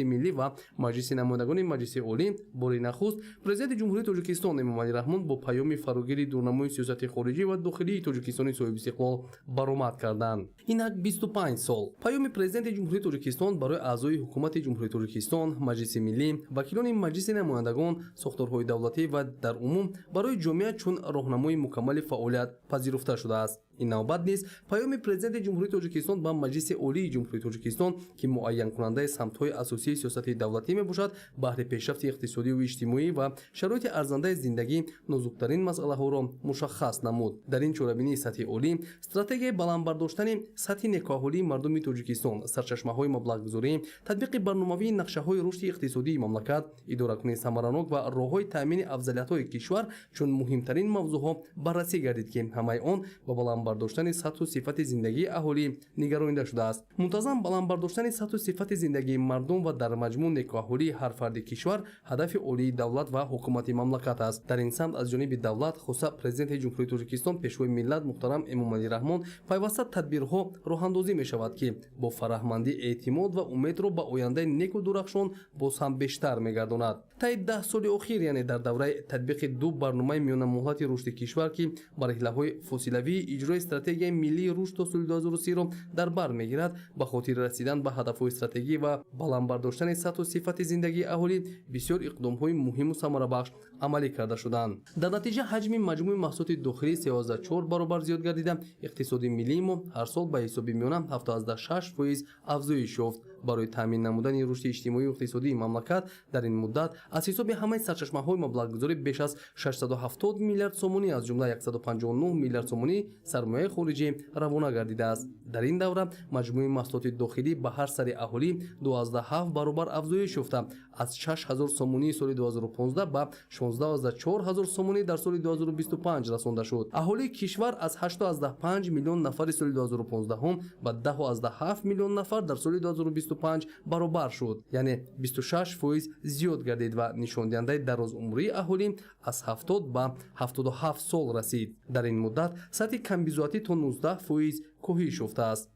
ملی و مجلس نمایندگان مجلس عالی بار نخست پرزیدنت جمهوری تاجیکستان امامعلی رحمان با پیام فراگیر دورنمای سیاست خارجی و داخلی تاجیکستان صاحب استقلال برآمد کردند. اینک 25 سال پیام پرزیدنت جمهوری تاجیکستان برای اعضای حکومت جمهوری تاجیکستان، مجلس ملی، وکیلان مجلس نمایندگان، ساختارهای دولتی و در عموم برای جامعه چون راهنمای مکمل فعالیت پذیرفته شده است. این نوبت نیز پیام پرزیدنت جمهوری تاجیکستان با مجلس عالی جمهوری تاجیکستان که معین کننده سمت‌های اساسی سیاست دولتی میباشد بهره پیشرفت اقتصادی و اجتماعی و شرایط ارزنده زندگی نازکترین مسئله‌ها را مشخص نمود. در این چاره‌بینی سطح عالی استراتژی بلند برداشتن سطح نکاحالی مردم تاجیکستان، سرچشمه‌های مبلغ‌گذاری، تطبیق برنامه‌های نقشه‌های رشد اقتصادی مملکت، اداره‌کنی ثمراناک و راه‌های تامین افضلیت‌های کشور چون مهمترین موضوعها بررسی گردید که همه آن با بلند برداشتن سطح و صفت زندگی اهالی نگرانیده شده است. منتظم بلند برداشتن سطح و صفت زندگی مردم و در مجموع نکاحالی هر فرد کشور هدف عالی دولت و حکومت مملکت است. در این سمت از جانب دولت خصوصا پرزیدنت جمهوری تاجیکستان پیشوای ملت محترم امامعلی رحمان پیوسته تدبیرها راه اندازی می شود که با فرهمندی اعتماد و امید را به آینده نیک و درخشان باز هم بیشتر می‌گرداند. تا 10 سال اخیر یعنی در دوره تطبیق دو برنامه میان مهلت رشد کشور که مرحله‌های فاصلوی اجرای استراتژی ملی رشد تا سال 2030 را در بر میگیرد به خاطر رسیدن به هدف‌های استراتژی و بلند برداشتن سطح و صفت زندگی اهالی بسیار اقدام‌های مهم و ثمره‌بخش عملی کرده شدند. در نتیجه حجم مجموع محصولات داخلی 13.4 برابر زیاد گردیده، اقتصاد ملی ما هر سال به حساب میانه 7.6% افزایش یافت. برای تامین نمودن رشد اجتماعی و اقتصادی مملکت در این مدت از حساب همه سرچشمه‌های مبلغ‌گذاری بیش از 670 میلیارد سومونی از جمله 159 میلیارد سومونی سرمایه خارجی روانه گردیده است. در این دوره مجموع محصولات داخلی به هر سر اهالی 12.7 برابر افزایش یافته، از 6000 سومونی سال 2015 به 16400 سومونی در سال 2025 رسانده شد. اهالی کشور از 8.5 میلیون نفر سال 2015 به 10.7 میلیون نفر در سال 2025 برابر شد، یعنی 26% زیاد گردید و نشان دهنده دراز عمری اهالی از 70 به 77 سال رسید. در این مدت سطح کمبیزاتی تا 19% کاهش یافته است.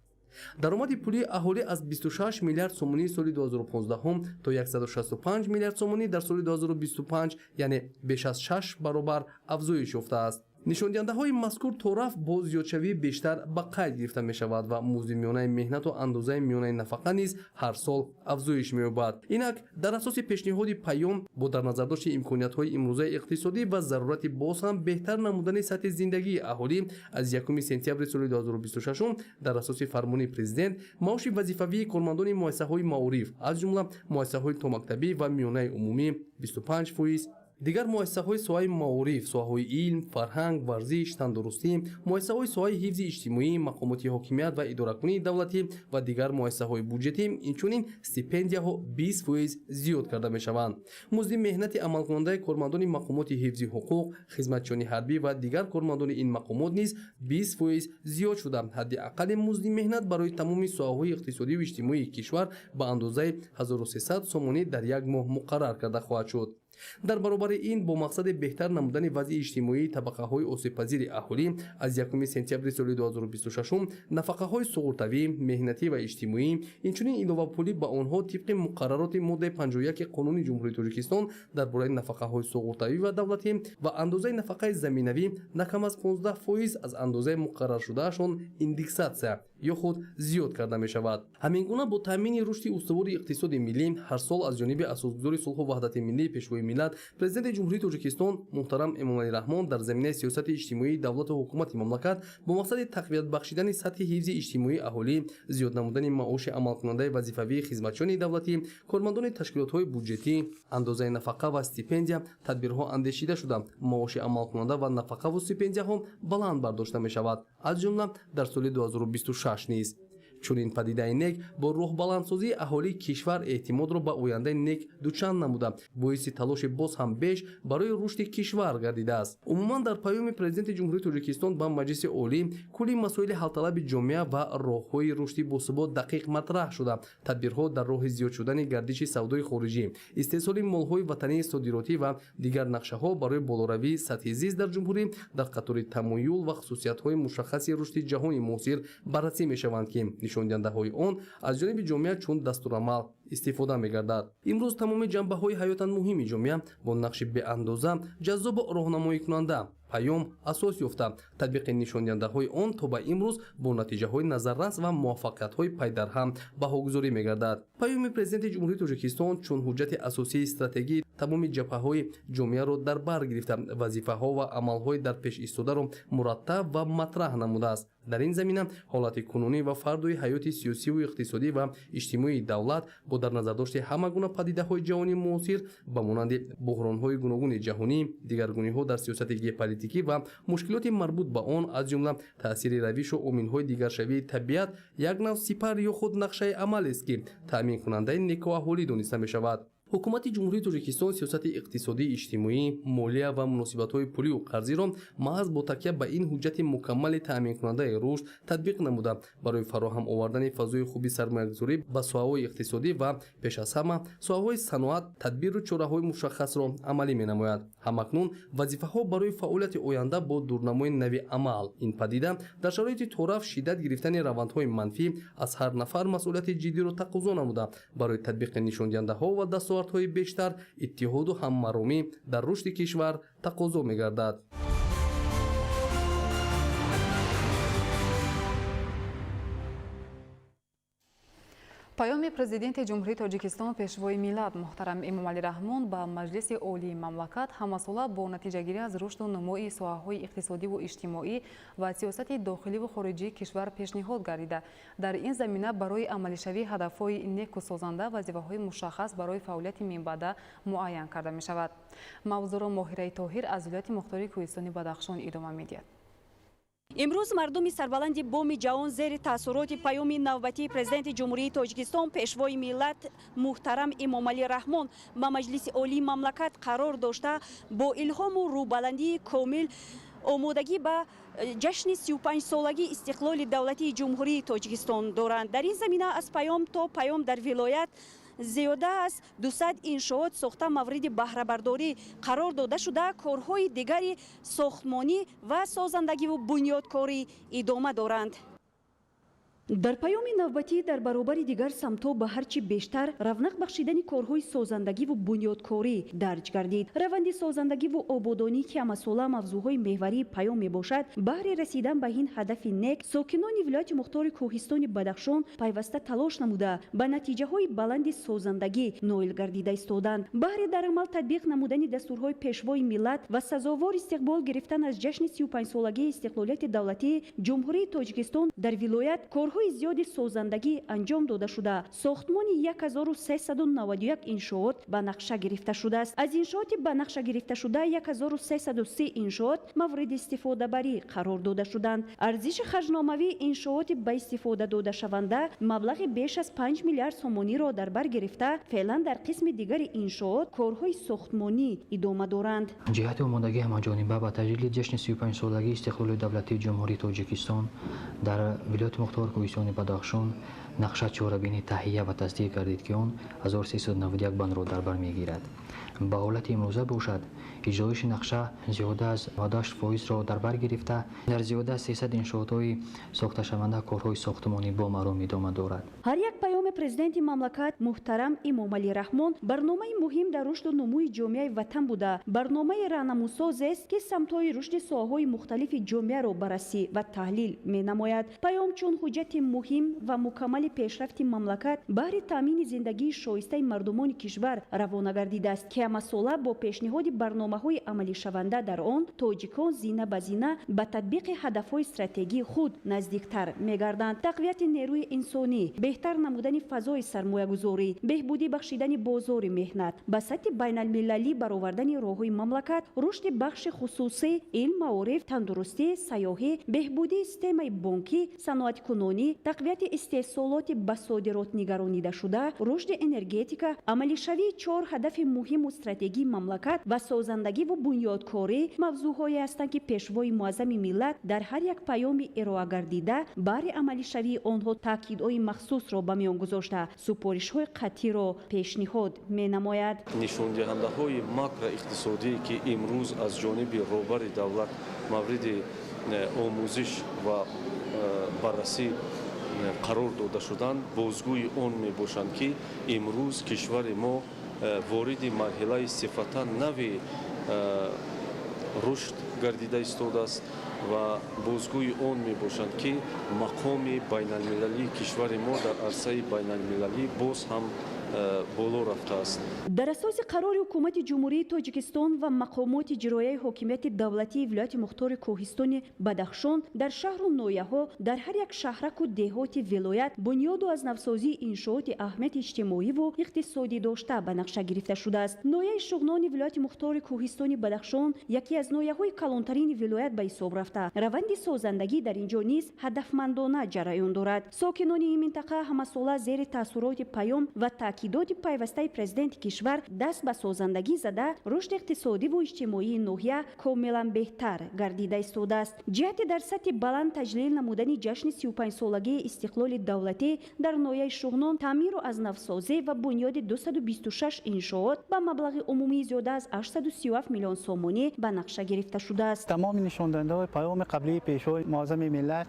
درآمد پولی اهالی از 26 میلیارد سومونی سال 2015 تا 165 میلیارد سومونی در سال 2025 یعنی بیش از 6 برابر افزایش یافته است. نشان دهنده های مذکور طرف با زیادشوی بیشتر به قید گرفته می شود و مزد میانه مهنت و اندازه میانه نفقه نیز هر سال افزایش می یابد. اینک در اساس پیشنهاد پیام با در نظر داشت امکانات های امروزه اقتصادی و ضرورت باز هم بهتر نمودن سطح زندگی اهالی از 1 سپتامبر سال 2026 در اساس فرمان پرزیدنت معاش وظیفوی کارمندان مؤسسه های معارف از جمله مؤسسه های تا مکتبی و میانه عمومی 25%، دیگر مؤسسه‌های سوای معارف، سوهای علم، فرهنگ، ورزش، تندرستی، مؤسسه‌های سوای حفظ اجتماعی، مقامات حاکمیت و اداره‌کنی دولتی و دیگر مؤسسه‌های بودجتی اینچنین استیپندیاها 20% زیاد کرده می‌شوند. مزد مهنت عملکننده کارمندان مقامات حفظ حقوق، خدمتچیان حربی و دیگر کارمندان این مقامات نیز 20% زیاد شده. حداقل مزد مهنت برای تمام سوهای اقتصادی و اجتماعی کشور به اندازه 1300 سومونی در یک ماه مقرر کرده خواهد شد. در برابر این با مقصد بهتر نمودن وضع اجتماعی طبقه های آسیب‌پذیر اهالی از 1 سپتامبر سال 2026 نفقه های سقوطی، مهنتی و اجتماعی اینچنین علاوه پولی به آنها طبق مقررات ماده 51 قانون جمهوری تاجیکستان درباره نفقه های سقوطی و دولتی و اندازه نفقه زمینوی نکم از 15% از اندازه مقرر شده شان ایندکساسیا یا خود زیاد کرده می شود. همین گونه با تامین رشد استوار اقتصاد ملی هر سال از جانب اساسگذار صلح و وحدت ملی پیشوای ملت پرزیدنت جمهوری تاجیکستان محترم امامعلی رحمان در زمینه سیاست اجتماعی دولت و حکومت مملکت با مقصد تقویت بخشیدن سطح حفظ اجتماعی اهالی، زیاد نمودن معاش عملکننده وظیفوی خدمتچیان دولتی، کارمندان تشکیلات‌های بودجتی، اندازه نفقه و استیپندیا تدبیرها اندیشیده شده. معاش عملکننده و نفقه و استیپندیاها بلند برداشته می شود، از جمله در سال 2026 نیز. چون این پدیده نیک با روح بلندسازی اهالی کشور اعتماد را به آینده نیک دوچند نموده باعث تلاش باز هم بیش برای رشد کشور گردیده است. عموما در پیام پرزیدنت جمهوری تاجیکستان به مجلس عالی کلی مسائل حل طلب جامعه و راههای رشد باثبات دقیق مطرح شده. تدبیرها در راه زیاد شدن گردش سودای خارجی، استحصال مال‌های وطنی صادراتی و دیگر نقشه‌ها برای بالاروی سطح زیست در جمهوری در قطار تمایل و خصوصیت‌های مشخص رشد جهانی معاصر بررسی می‌شوند که نشان دهنده های آن از جانب جامعه چون دستورالعمل истифода мегардад. имрӯз тамоми ҷанбаҳои ҳаётан муҳими ҷомеа бо нақши беандоза ҷаззобу роҳнамоикунанда паём асос ёфта. татбиқи нишондиҳандаҳои он то ба имрӯз бо натиҷаҳои назаррас ва муваффақиятҳои пайдарҳам баҳогузорӣ мегардад. паёми президенти ҷумҳурии Тоҷикистон чун ҳуҷҷати асосии стратегии тамоми ҷабҳаҳои ҷомеаро дар бар гирифта вазифаҳо ва амалҳои дар пеш истодаро мураттаб ва матраҳ намудааст. дар ин замина ҳолати кунунӣ ва фардои ҳаёти сиёсиву иқтисодӣ ва иҷтимоии давлат бо дар назардошти ҳама гуна падидаҳои ҷаҳонии муосир ба монанди буҳронҳои гуногуни ҷаҳонӣ, дигаргуниҳо дар сиёсати геополитикӣ ва мушкилоти марбут ба он, аз ҷумла таъсири равишу омилҳои дигаршавии табиат як нав сипар ё худ нақшаи амалест, ки таъминкунандаи некоаҳолӣ дониста мешавад. ҳукумати ҷумҳурии Тоҷикистон сиёсати иқтисодӣ, иҷтимоӣ, молия ва муносибатҳои пулию қарзиро маҳз бо такя ба ин ҳуҷҷати мукаммали таъминкунандаи рушд татбиқ намуда барои фароҳам овардани фазои хуби сармоягузорӣ ба соҳаҳои иқтисодӣ ва пеш аз ҳама соҳаҳои саноат тадбиру чораҳои мушаххасро амалӣ менамояд. ҳамакнун вазифаҳо барои фаъолияти оянда бо дурнамои нави амал. ин падида дар шароити тораф шиддат гирифтани равандҳои манфӣ аз ҳар нафар масъулияти ҷиддиро тақозо намуда барои татбиқи нишондиҳандаҳо ва дастовардҳои бештар иттиҳоду ҳаммаромӣ дар рушди кишвар тақозо мегардад. паёми президенти ҷумҳурии Тоҷикистон пешвои миллат муҳтарам Эмомалӣ Раҳмон ба Маҷлиси олии мамлакат ҳамасола бо натиҷагирӣ аз рушду намои соҳаҳои иқтисодиву иҷтимоӣ ва сиёсати дохиливу хориҷии кишвар пешниҳод гардида дар ин замина барои амалишавии ҳадафҳои неку созанда вазифаҳои мушаххас барои фаъолияти минбаъда муайян карда мешавад. мавзӯъро Моҳираи Тоҳир аз вилояти мухтории Кӯҳистони Бадахшон идома медиҳад. имрӯз мардуми сарбаланди боми ҷаҳон зери таъссуроти паёми навбатии президенти ҷумҳурии Тоҷикистон пешвои миллат муҳтарам Эмомалӣ Раҳмон ба Маҷлиси олии мамлакат қарор дошта бо илҳому рӯбаландии комил омодагӣ ба ҷашни 35-солагии истиқлоли давлатии ҷумҳурии Тоҷикистон доранд. дар ин замина аз паём то паём дар вилоят зиёда аз 200 иншоот сохта мавриди баҳрабардорӣ қарор дода шуда корҳои дигари сохтмонӣ ва созандагиву бунёдкорӣ идома доранд. дар паёми навбатӣ дар баробари дигар самтҳо ба ҳарчи бештар равнақ бахшидани корҳои созандагиву бунёдкорӣ дарҷ гардид. раванди созандагиву ободонӣ ки ҳамасола мавзӯъҳои меҳварии паём мебошад, баҳри расидан ба ин ҳадафи нек сокинони вилояти мухтори Кӯҳистони Бадахшон пайваста талош намуда ба натиҷаҳои баланди созандагӣ ноил гардида истоданд. баҳри дар амал татбиқ намудани дастурҳои пешвои миллат ва сазовор истиқбол гирифтан аз ҷашни 35-солагии истиқлолияти давлатии ҷумҳурии Тоҷикистон дар вилоят корҳои зиёди созандагӣ анҷом дода шуда сохтмони 1391 иншоот ба нақша гирифта шудааст. аз иншооти ба нақша гирифта шуда 1330 иншоот мавриди истифодабарӣ қарор дода шуданд. арзиши хаҷномавии иншооти ба истифода дода шаванда маблағи беш аз 5 миллиард сомониро дар бар гирифта феълан дар қисми дигари иншоот корҳои сохтмонӣ идома доранд. ҷиҳати омодагии ҳамаҷониба ба таҷлили ҷашни 35-солагии истиқлоли давлатии ҷумҳурии Тоҷикистон дар вилояти мухтор Кӯҳистони Бадахшон нақша чорабинӣ таҳия ва тасдиқ гардид ки он 1391 бандро дар бар мегирад. ба ҳолати имрӯза бошад иҷроиши нақша зиёда аз 98%-ро дар бар гирифта дар зиёда аз 300 иншоотҳои сохташаванда корҳои сохтмонӣ бомаром идома дорад. ҳар як паёми президенти мамлакат муҳтарам Эмомалӣ Раҳмон барномаи муҳим дар рушду нумӯи ҷомеаи ватан буда барномаи раҳнамусозест ки самтҳои рушди соҳаҳои мухталифи ҷомеаро баррасӣ ва таҳлил менамояд. паём чун ҳуҷҷати муҳим ва мукаммали пешрафти мамлакат баҳри таъмини зиндагии шоистаи мардумони кишвар равона гардидааст ки ҳамасола бо пешниҳоди барномаҳои амалишаванда дар он тоҷикон зина ба зина ба татбиқи ҳадафҳои стратегии худ наздиктар мегарданд. тақвияти нерӯи инсонӣ, беҳтар намудани фазои сармоягузорӣ, беҳбудӣ бахшидани бозори меҳнат, ба сатҳи байналмилалӣ баровардани роҳҳои мамлакат, рушди бахши хусусӣ, илм, маориф, тандурустӣ, сайёҳӣ, беҳбудии системаи бонкӣ, саноаткунонӣ, тақвияти истеҳсолоти ба содирот нигаронидашуда, рушди энергетика, амалишавии 4 ҳадафи муҳиму стратегии мамлакат ва созандагиву бунёдкорӣ мавзӯъҳое ҳастанд ки пешвои муаззами миллат дар ҳар як паёми ироа гардида баҳри амалишавии онҳо таъкидҳои махсусро ба миён гузошта супоришҳои қатъиро пешниҳод менамояд. нишондиҳандаҳои макроиқтисодие ки имрӯз аз ҷониби роҳбари давлат мавриди омӯзиш ва баррасӣ қарор дода шуданд бозгӯи он мебошанд ки имрӯз кишвари мо вориди марҳилаи сифатан нави рушд гардида истодааст ва бозгӯи он мебошанд ки мақоми байналмилалии кишвари мо дар арсаи байналмилалӣ боз ҳам боло рафтааст. дар асоси қарори ҳукумати ҷумҳурии тоҷикистон ва мақомоти ҷирояи ҳокимияти давлатии вилояти мухтори кӯҳистони бадахшон дар шаҳру нояҳо дар ҳар як шаҳраку деҳоти вилоят бунёду аз навсозии иншооти аҳамияти иҷтимоиву иқтисодӣ дошта ба нақша гирифта шудааст. нояи шуғнони вилояти мухтори кӯҳистони бадахшон яке аз нояҳои калонтарини вилоят ба ҳисоб рафта, раванди созандагӣ дар ин ҷо низ ҳадафмандона ҷараён дорад. сокинони ин минтақа ҳамасола зери таъссуроти паём ва таъкидоти пайвастаи президенти кишвар даст ба созандагӣ зада рушди иқтисодиву иҷтимоии ноҳия комилан беҳтар гардида истодааст. ҷиҳати дар сатҳи баланд таҷлил намудани ҷашни 35-солагии истиқлоли давлатӣ дар нояи шуғнон таъмиру азнавсозӣ ва бунёди 226 иншоот ба маблағи умумии зиёда аз 837 миллион сомонӣ ба нақша гирифта шудааст. тамоми нишондиҳандаҳои паёми қаблии пешвои муаззами миллат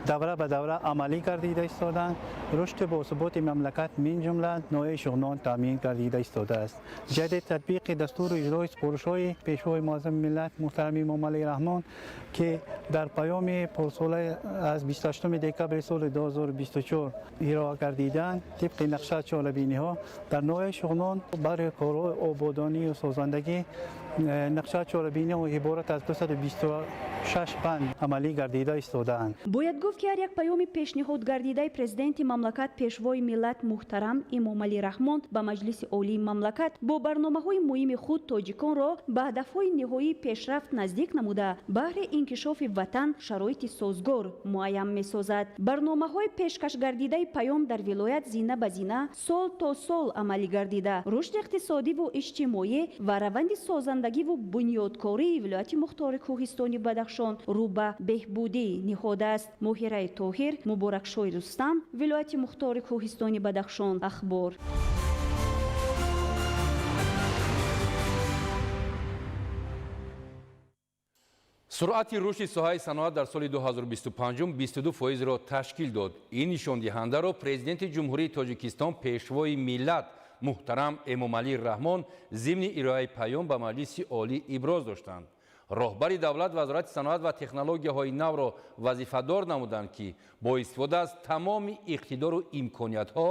давра ба давра амалӣ гардида истоданд. рушди босуботи мамлакат мин ҷумла нояи шуғнон таъмин гардида истодааст. ҷаҳди татбиқи дастуру иҷрои супоришҳои пешвои муаззами миллат муҳтарами имомалии раҳмон ки дар паёми пурсола аз 28 декабри соли 2024 ироа гардиданд тибқи нақша чорабиниҳо дар нояи шуғнон барои корҳои ободонию созандагӣ нақша чорабиниҳо иборат аз 226 банд амалӣ гардида истодаанд. бояд гуфт ки ҳар як паёми пешниҳодгардидаи президенти мамлакат пешвои миллат муҳтарам имомалӣ раҳмон ба маҷлиси олии мамлакат бо барномаҳои муҳими худ тоҷиконро ба ҳадафҳои ниҳоии пешрафт наздик намуда баҳри инкишофи ватан шароити созгор муайян месозад. барномаҳои пешкашгардидаи паём дар вилоят зина ба зина сол то сол амалӣ гардида рушди иқтисодиву иҷтимоӣ ва раванди созандагиву бунёдкории вилояти мухтори кӯҳистони бадахшон рӯ ба беҳбудӣ ниҳодааст. моҳираи тоҳир, муборакшои рустам, вилояти мухтори кӯҳистони бадахшон. ахбор. суръати рушди соҳаи саноат дар соли 2025 22%-ро ташкил дод. ин нишондиҳандаро президенти ҷумҳурии тоҷикистон пешвои миллат муҳтарам эмомалӣ раҳмон зимни ироаи паём ба маҷлиси олӣ иброз доштанд. роҳбари давлат вазорати саноат ва технологияҳои навро вазифадор намуданд ки бо истифода аз тамоми иқтидору имкониятҳо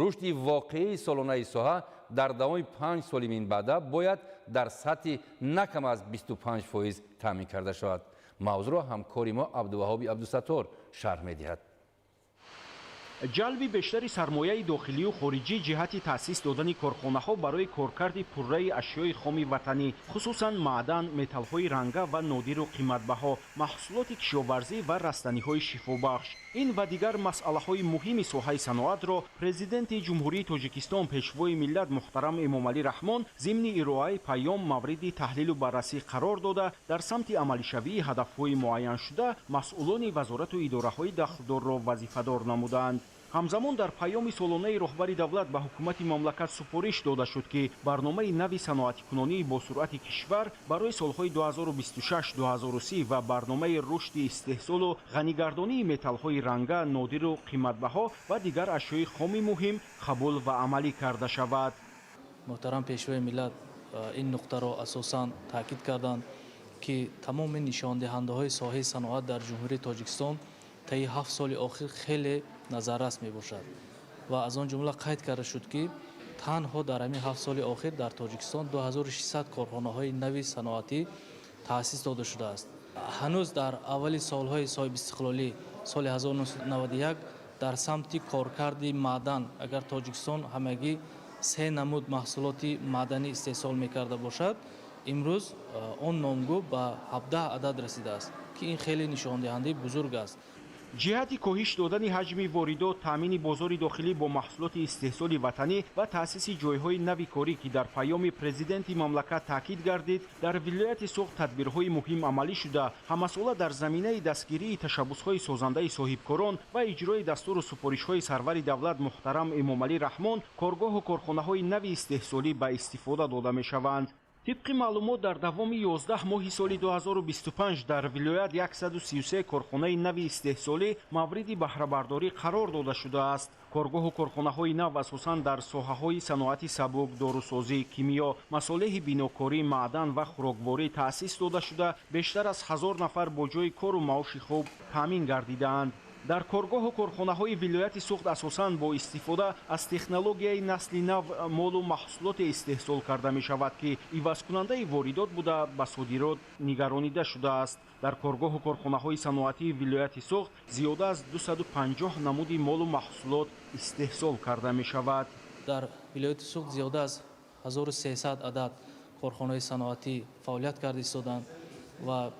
рушди воқеии солонаи соҳа дар давоми 5 соли минбаъда бояд дар сатҳи на кам аз 25% таъмин карда шавад. мавзӯъро ҳамкори мо абдуваҳоби абдусаттор шарҳ медиҳад. ҷалби бештари сармояи дохилию хориҷӣ ҷиҳати таъсис додани корхонаҳо барои коркарди пурраи ашёи хоми ватанӣ, хусусан маъдан, металлҳои ранга ва нодиру қиматбаҳо, маҳсулоти кишоварзӣ ва растаниҳои шифобахш. ин ва дигар масъалаҳои муҳими соҳаи саноатро президенти ҷумҳурии тоҷикистон пешвои миллат муҳтарам эмомалӣ раҳмон зимни ироаи паём мавриди таҳлилу баррасӣ қарор дода дар самти амалишавии ҳадафҳои муайяншуда масъулони вазорату идораҳои дахлдорро вазифадор намуданд. ҳамзамон дар паёми солонаи роҳбари давлат ба ҳукумати мамлакат супориш дода шуд ки барномаи нави саноатикунонии босуръати кишвар барои солҳои 2026-2030 ва барномаи рушди истеҳсолу ғанигардонии металлҳои ранга, нодиру қиматбаҳо ва дигар ашёи хоми муҳим қабул ва амалӣ карда шавад. муҳтарам пешвои миллат ин нуқтаро асосан таъкид карданд ки тамоми нишондиҳандаҳои соҳаи саноат дар ҷумҳурии тоҷикистон таи 7 соли охир хеле назаррас мебошад ва аз он ҷумла қайд карда шуд ки танҳо дар ҳамин 7 соли охир дар тоҷикистон 2600 корхонаҳои нави саноатӣ таъсис дода шудааст. ҳанӯз дар аввали солҳои соҳибистиқлолӣ соли 1991 дар самти коркарди маъдан агар тоҷикистон ҳамагӣ 3 намуд маҳсулоти маъданӣ истеҳсол мекарда бошад, имрӯз он номгӯ ба 17 адад расидааст ки ин хеле нишондиҳандаи бузург аст. ҷиҳати коҳиш додани ҳаҷми воридот, таъмини бозори дохилӣ бо маҳсулоти истеҳсоли ватанӣ ва таъсиси ҷойҳои нави корӣ ки дар паёми президенти мамлакат таъкид гардид, дар вилояти Суғд тадбирҳои муҳим амалӣ шуда, ҳамасола дар заминаи дастгирии ташаббусҳои созандаи соҳибкорон ва иҷрои дастуру супоришҳои сарвари давлат муҳтарам эмомалӣ раҳмон коргоҳу корхонаҳои нави истеҳсолӣ ба истифода дода мешаванд. طبق معلومات در دوام 11 ماه سال 2025 در ولایت 133 کارخانه نو استحصالی مورد بهره‌برداری قرار داده شده است. کارگاه و کارخانه‌های نو اساساً در ساحه‌های صنعت سبک، داروسازی، کیمیا، مصالح بیناکاری، معدن و خوراکواری تأسیس داده شده بیشتر از 1000 نفر با جای کار و معاش خوب تامین گردیدند. در کارگاه و کارخانه‌های ولایت سوخت اساساً با استفاده از تکنولوژیای نسل نو مال و محصولات استحصال کرده می شود که عوض‌کننده واردات بوده به صادرات نگرانیده شده است. در کارگاه و کارخانه‌های صنعتی ولایت سوخت زیاده از 250 نمود مال و محصولات استحصال کرده می شود. در ولایت سوخت زیاده از 1300 عدد کارخانه‌های صنعتی فعالیت کرده ایستادند و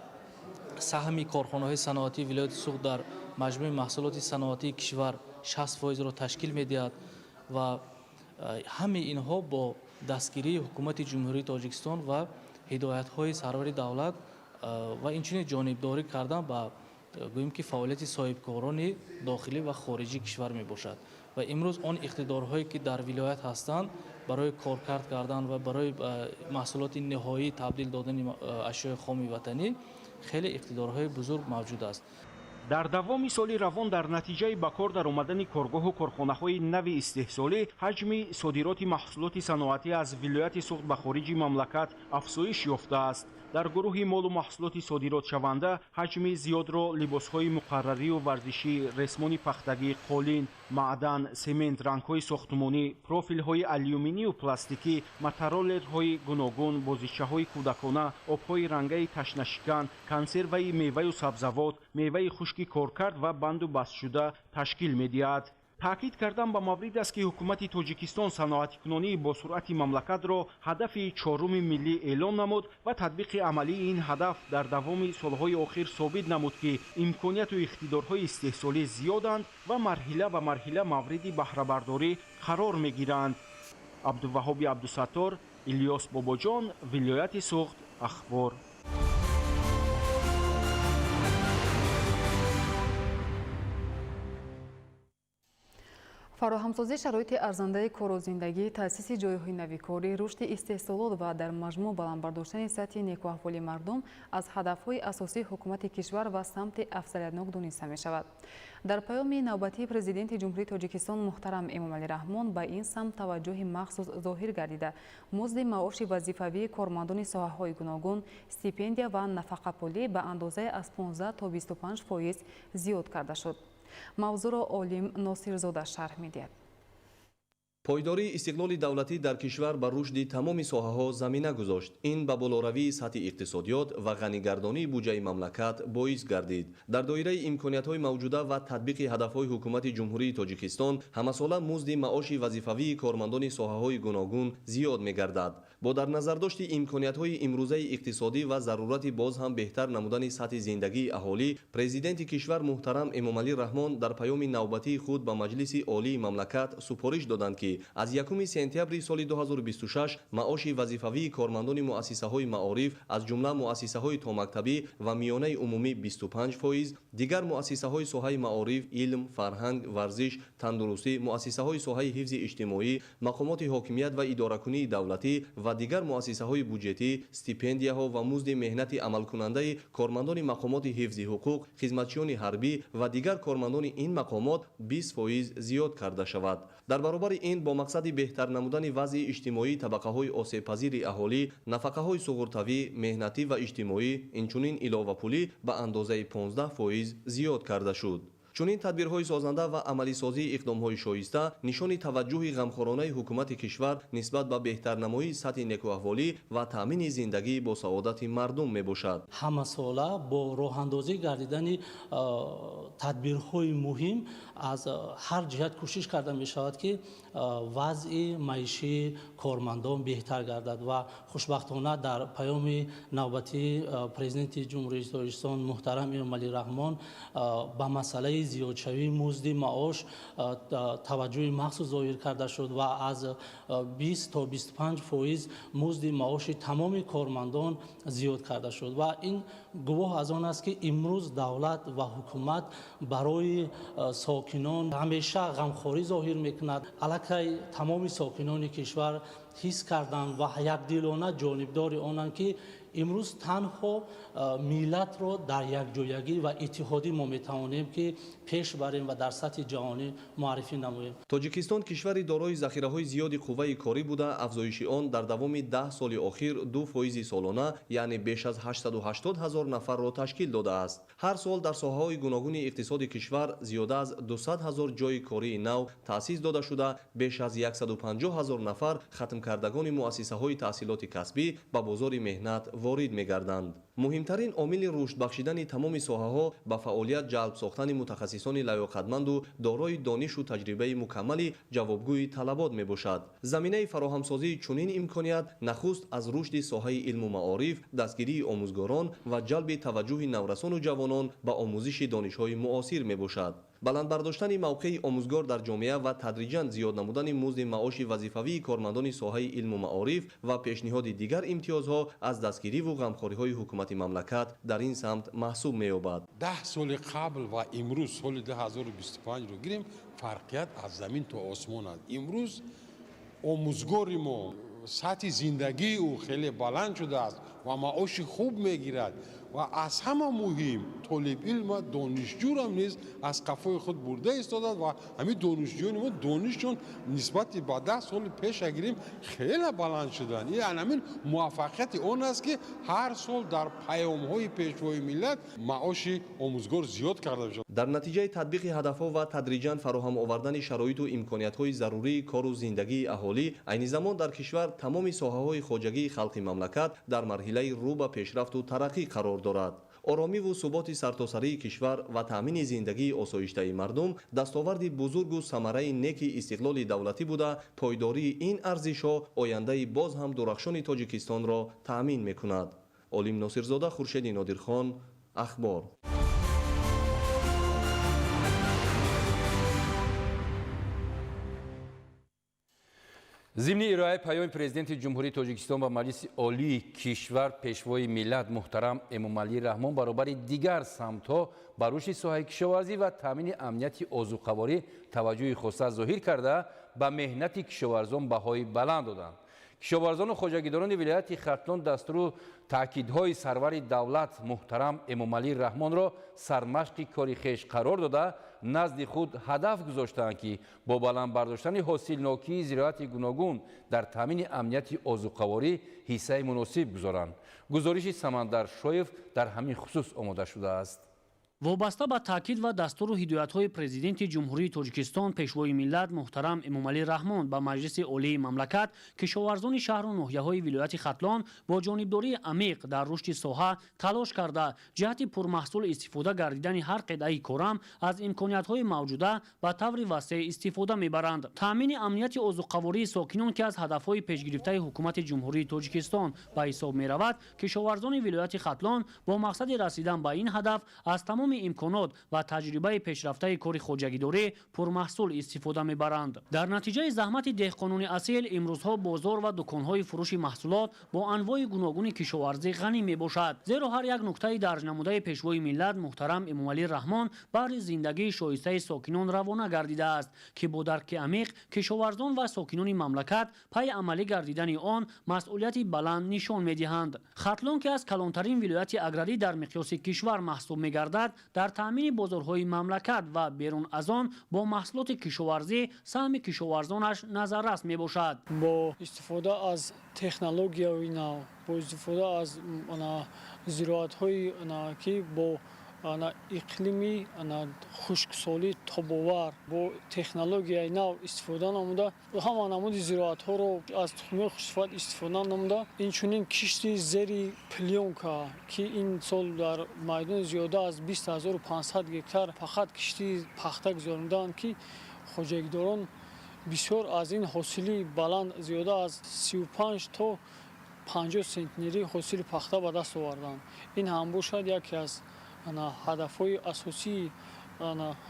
سهم کارخانه‌های صنعتی ولایت سوخت در مجموع محصولات صنعتی کشور 60% را تشکیل می‌دهد و همه اینها با دستگیری حکومت جمهوری تاجیکستان و هدایت‌های سرور دولت و اینچنین جانبداری کردن با گوییم که فعالیت صاحبکاران داخلی و خارجی کشور میباشد و امروز آن اقتدارهایی که در ولایت هستند برای کارکرد کردن و برای محصولات نهایی تبدیل دادن اشیاء خام وطنی خیلی اقتدارهای بزرگ موجود است. در دوام سال روان در نتیجه به کار در آمدن کارگاه و کارخانه‌های نو استحصالی حجم صادرات محصولات صنعتی از ولایت سوخت به خارج مملکت افزایش یافته است. در گروه مال و محصولات صادرات شونده حجم زیاد را لباس‌های مقرری و ورزشی، رسمان پختگی، قالین، معدن، سمنت، رنگ‌های ساختمانی، پروفیل‌های آلومینی و پلاستیکی، ماتریال‌های گوناگون، بازیچه‌های کودکانه، آب‌های رنگی تشنه‌شکن، کنسروی میوه و سبزیجات، میوه خشکی کارکرد و بند و بست شده تشکیل می‌دهد. تأکید کردن به مورد است که حکومت تاجیکستان صنعتی‌کنانی با سرعت مملکت را هدف 4 ملی اعلام نمود و تطبیق عملی این هدف در دوام سالهای آخر ثابت نمود که امکانیت و اقتدارهای استحصالی زیادند و مرحله به مرحله مورد بهره‌برداری قرار می‌گیرند. عبدالوهاب عبدالستار، الیاس باباجان، ولایت سوخت، اخبار. فراهمسازی شرایط ارزنده کار و زندگی، تأسیس جایهای نویکاری، رشد استحصالات و در مجموع بلند برداشتن سطح نیکوحوالی مردم از هدفهای اساسی حکومت کشور و سمت افضلیتناک دانسته می شود. در پیام نوبتی پرزیدنت جمهوری تاجیکستان محترم امامعلی رحمان به این سمت توجه مخصوص ظاهر گردیده مزد معاش وظیفوی کارمندان ساحه‌های گوناگون، استیپندیا و نفقه پولی به اندازه از 15 تا 25% زیاد کرده شد. موضوع را عالم ناصرزاده شرح می‌دهد. پایداری استقلال دولتی در کشور بر رشد تمام ساحه‌ها زمینه گذاشت. این به بالاروی سطح اقتصادیات و غنیگردانی بودجه مملکت باعث گردید. در دایره امکانیت‌های موجوده و تطبیق هدف‌های حکومت جمهوری تاجیکستان همساله مزد معاش وظیفوی کارمندان ساحه‌های گوناگون زیاد می‌گردد. با در نظر داشت امکانیت‌های امروزه اقتصادی و ضرورت باز هم بهتر نمودن سطح زندگی اهالی، پرزیدنت کشور محترم امامعلی رحمان در پیام نوبتی خود به مجلس عالی مملکت سپارش دادند که از 1 سپتامبر سال 2026 معاش وظیفوی کارمندان مؤسسه‌های معارف از جمله مؤسسه‌های تامکتبی و میانه عمومی 25%، دیگر مؤسسه‌های ساحه معارف، علم، فرهنگ، ورزش، تندرستی، مؤسسه‌های ساحه حفظ اجتماعی، مقامات حاکمیت و اداره‌کنی دولتی و دیگر مؤسسه‌های بودجتی، استیپندیاها و مزد مهنت عملکننده کارمندان مقامات حفظ حقوق، خدمتچیان حربی و دیگر کارمندان این مقامات 20% زیاد کرده شود. در برابر این با مقصد بهتر نمودن وضع اجتماعی طبقه‌های آسیب‌پذیر اهالی، نفقه‌های سوغورتوی، مهنتی و اجتماعی اینچنین علاوه پولی به اندازه 15% زیاد کرده شد. چنین تدبیرهای سازنده و عملی سازی اقدامهای شایسته نشان توجه غمخوارانه حکومت کشور نسبت به بهترنمایی سطح نیکوحوالی و تامین زندگی با سعادت مردم میباشد. همه ساله با راه اندازی گردیدن تدبیرهای مهم از هر جهت کوشش کرده می شود که وضع معیشی کارمندان بهتر گردد و خوشبختانه در پیام نوبتی پرزیدنت جمهوری تاجیکستان محترم امامعلی رحمان به مسئله زیادشوی مزد معاش توجه مخصوص ظاهر کرده شد و از 20 تا 25% مزد معاش تمام کارمندان زیاد کرده شد و این گواه از آن است که امروز دولت و حکومت برای ساکنان همیشه غمخواری ظاهر میکند. الکی تمام ساکنان کشور حس کردن و یکدیلانه جانبدار آنند که امروز تنها ملت را در یکجایگی و اتحادی ما میتوانیم که پیش بریم و در سطح جهانی معرفی نماییم. توجیکستان کشوری دارای ذخیره‌های زیادی قوه کاری بوده، افزایش آن در دوام 10 سال اخیر 2% سالانه یعنی بیش از 880,000 نفر را تشکیل داده است. هر سال در ساحه‌های گوناگون اقتصاد کشور زیاده از 200,000 جای کاری نو تأسیس داده شده، بیش از 150,000 نفر ختم کردگان مؤسسه‌های تحصیلات کسبی به بازار مهنت وارد می‌گردند. مهمترین عامل رشد بخشیدن تمام ساحه‌ها به فعالیت جلب ساختن متخصصان لیاقتمند و دارای دانش و تجربه مکمل جوابگوی طلبات میباشد. زمینه فراهمسازی چنین امکانیت نخست از رشد ساحه علم و معارف، دستگیری آموزگاران و جلب توجه نورسان و جوانان به آموزش دانش‌های معاصر میباشد. بلند برداشتن موقع آموزگار در جامعه و تدریجاً زیاد نمودن مزد معاش وظیفوی کارمندان ساحه علم و معارف و پیشنهاد دیگر امتیازها از دستگیری و غمخوری‌های حکومت مملکت در این سمت محسوب می‌یابد. 10 سال قبل و امروز سال 2025 رو گیریم، فرقیت از زمین تا آسمان است. امروز آموزگار ما سطح زندگی او خیلی بلند شده است و معاش خوب میگیرد و از همه مهم طالب علم دانشجو هم نیز از قفای خود برده ایستادند و همین دانشجویان ما دانششون نسبت به 10 سال پیش اگریم خیلی بلند شدند. این همین موفقیت آن است که هر سال در پیام‌های پیشوای ملت معاش آموزگار زیاد کرده شد. در نتیجه تطبیق هدفها و تدریجاً فراهم آوردن شرایط و امکانیت‌های ضروری کار و زندگی اهالی، عین زمان در کشور تمام ساحه‌های خواجگی خلق مملکت در مرحله رو به پیشرفت و ترقی قرار دارد. آرامی و ثبات سرتاسری کشور و تامین زندگی آسایشته مردم دستاورد بزرگ و ثمره نیک استقلال دولتی بوده، پایداری این ارزش‌ها آینده باز هم درخشان تاجیکستان را تامین می‌کند. عالم ناصرزاده، خورشید نادرخان، اخبار. ضمن ارائه پیام پرزیدنت جمهوری تاجیکستان با مجلس عالی کشور پیشوای ملت محترم امامعلی رحمان برابر دیگر سمت‌ها بر رشد ساحه کشاورزی و تامین امنیت آذوقه‌واری توجه خاصه ظاهر کرده به مهنت کشاورزان بهای بلند دادند. کشاورزان و خواجگیداران ولایت ختلان دستور و تاکیدهای سرور دولت محترم امامعلی رحمان را سرمشق کاری خویش قرار داده نزد خود هدف گذاشتند که با بلند برداشتن حاصلناکی زراعت گوناگون در تامین امنیت آذوقه‌واری حصه مناسب گذارند. گزارش سمندر شایف در همین خصوص آماده شده است. وابسته به تاکید و دستور و هدایت‌های پرزیدنت جمهوری تاجیکستان پیشوای ملت محترم امامعلی رحمان به مجلس عالی مملکت، کشاورزان شهر و ناحیه‌های ولایت ختلان با جانبداری عمیق در رشد ساحه تلاش کرده جهت پرمحصول استفاده گردیدن هر قطعه کارم از امکانیت‌های موجوده به طور وسیع استفاده می‌برند. تامین امنیت آذوقه‌واری ساکنان که از هدف‌های پیشگرفته حکومت جمهوری تاجیکستان به حساب می‌رود، کشاورزان ولایت ختلان با مقصد رسیدن به این هدف از تمام امکانات و تجربه پیشرفته کار خواجگیداری پرمحصول استفاده میبرند. در نتیجه زحمت دهقانان اصیل امروزها بازار و دکانهای فروش محصولات با انواع گوناگون کشاورزی غنی میباشد، زیرا هر یک نکته درج نموده پیشوای ملت محترم امامعلی رحمان بر زندگی شایسته ساکنان روانه گردیده است که با درک عمیق کشاورزان و ساکنان مملکت پی عملی گردیدن آن مسئولیت بلند نشان میدهند. ختلان که از کلانترین ولایت اگراری در مقیاس کشور محسوب میگردد، در تامین بازارهای مملکت و بیرون از آن با محصولات کشاورزی سهم کشاورزانش نظررس می باشد. با استفاده از تکنولوژی نو، با استفاده از زراعت‌های که با اقلیمی خشکسالی تاباور با تکنولوژی نو استفاده نموده و همه نمود زراعت ها رو از تخم خوشصفت استفاده نموده. این چنین کشتی زیر پلیونکا که این سال در میدان زیاده از 20,500 هکتار فقط کشتی پخته گذاردند که خواجگیداران بسیار از این حاصلی بلند زیاده از 35 تا 50 سنتنری حاصل پخته به دست آوردند. این هم باشد یکی از هدف‌های اساسی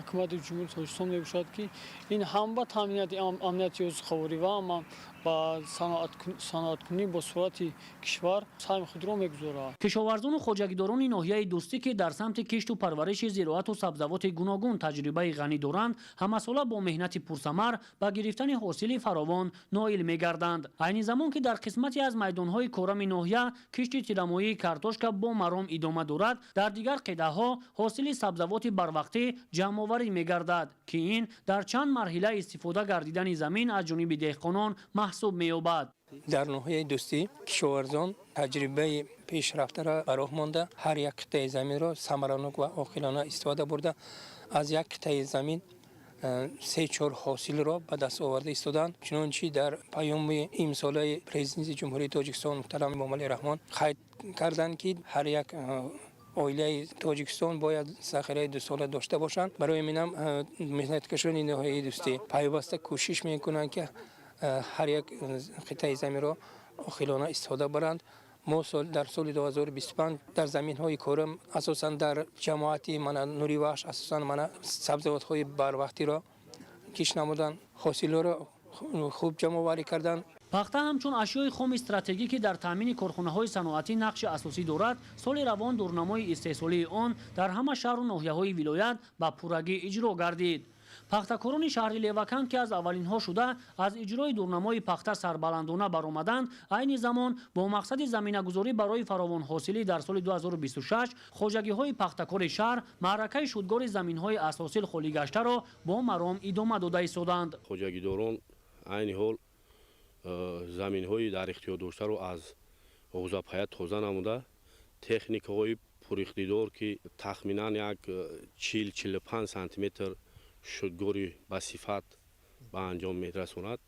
حکومت جمهوری تاجیکستان میباشد که این هم به تامین امنیت آذوقه‌واری و ба санааткунӣ бо сурати кишвар саҳми худро мегузорад. кишоварзону хоҷагидорони ноҳияи дӯстӣ ки дар самти кишту парвариши зироату сабзавоти гуногун таҷрибаи ғанӣ доранд, ҳамасола бо меҳнати пурсамар ба гирифтани ҳосили фаровон ноил мегарданд. айни замон ки дар қисмате аз майдонҳои корами ноҳия кишти тирамоии картошка бо маром идома дорад, дар дигар қедаҳо ҳосили сабзавоти барвақтӣ ҷамъоварӣ мегардад ки ин дар чанд марҳила истифода гардидани замин аз ҷониби деҳқонон маҳсуб меёбад. дар ноҳияи дӯстӣ кишоварзон таҷрибаи пешрафтаро ба роҳ монда, ҳар як қитъаи заминро самаранок ва оқилона истифода бурда, аз як қитъаи замин 3-4 ҳосилро ба даст оварда истоданд. чунончи дар паёми имсолаи президенти ҷумҳурии Тоҷикистон муҳтарам Эмомалӣ Раҳмон қайд карданд ки ҳар як оилаи Тоҷикистон бояд захираи 2 сола дошта бошанд. барои минам меҳнаткашони ноҳияи дӯстӣ пайваста кӯшиш мекунанд ки ҳар як қитъаи заминро оқилона истифода баранд. мо дар соли 2025 дар заминҳои корам асосан дар ҷамоати мана Нури Вахш асосан мана сабзавотҳои барвақтиро киш намуданд, ҳосилҳоро хуб ҷамъоварӣ карданд. пахта ҳамчун ашёи хоми стратегӣ ки дар таъмини корхонаҳои саноатӣ нақши асосӣ дорад, соли равон дурнамои истеҳсолии он дар ҳама шаҳру ноҳияҳои вилоят ба пуррагӣ иҷро гардид. пахтакорони шаҳри Левакан ки аз аввалинҳо шуда аз иҷрои дурнамои пахта сарбаландона баромаданд, айни замон бо мақсади заминагузорӣ барои фаровонҳосилӣ дар соли 2026 хоҷагиҳои пахтакори шаҳр маъракаи шудгори заминҳои асосил холигаштаро бо маром идома дода истоданд. хоҷагидорон айни ҳол заминҳои дар ихтиёр доштаро аз ғузабҳаят тоза намуда, техникаҳои пуриқтидор ки тахминан як 40-45 сантиметр шудгори ба сифат ба анҷом мерасонад,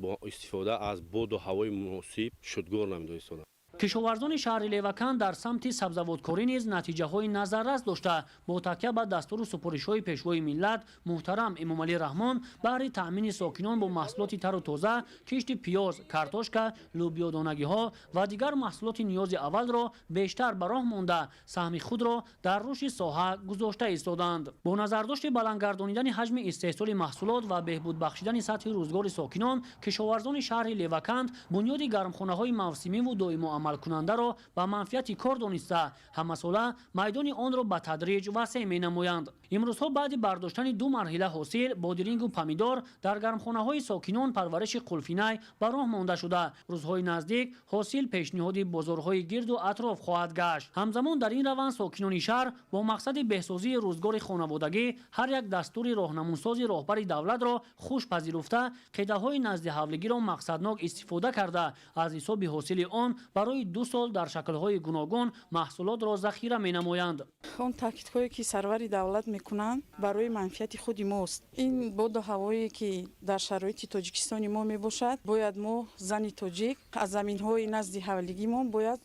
бо истифода аз боду ҳавои муносиб шудгор намудода истоданд. кишоварзони шаҳри Левакан дар самти сабзавоткорӣ низ натиҷаҳои назаррас дошта, бо такя ба дастуру супоришҳои пешвои миллат муҳтарам Эмомалӣ Раҳмон баҳри таъмини сокинон бо маҳсулоти тару тоза, кишти пиёз, картошка, лӯбиёдонагиҳо ва дигар маҳсулоти ниёзи аввалро бештар ба роҳ монда, саҳми худро дар рушди соҳа гузошта истоданд. бо назардошти баландгардонидани ҳаҷми истеҳсоли маҳсулот ва беҳбуд бахшидани сатҳи рӯзгори сокинон, кишоварзони шаҳри Леваканд бунёди гармхонаҳои мавсимиву доимо амалкунандаро ба манфиати кор дониста, ҳамасола майдони онро ба тадриҷ васеъ менамоянд. имрӯзҳо баъди бардоштани 2 марҳила ҳосил бодирингу помидор дар гармхонаҳои сокинон парвариши қулфинай ба роҳ монда шуда, рӯзҳои наздик ҳосил пешниҳоди бозорҳои гирду атроф хоҳад гашт. ҳамзамон дар ин раванд сокинони шаҳр бо мақсади беҳсозии рӯзгори хонаводагӣ ҳар як дастури роҳнамусози роҳбари давлатро хуш пазируфта, қедаҳои назди ҳавлигиро мақсаднок истифода карда, аз ҳисоби ҳосили он барои 2 сол дар шаклҳои гуногун маҳсулотро захира менамоянд. он таъкидҳое ки сарвари давлат мекунанд барои манфиати худи мост. ин боду ҳавое ки дар шароити Тоҷикистони мо мебошад, бояд мо зани тоҷик аз заминҳои назди ҳавлигимон бояд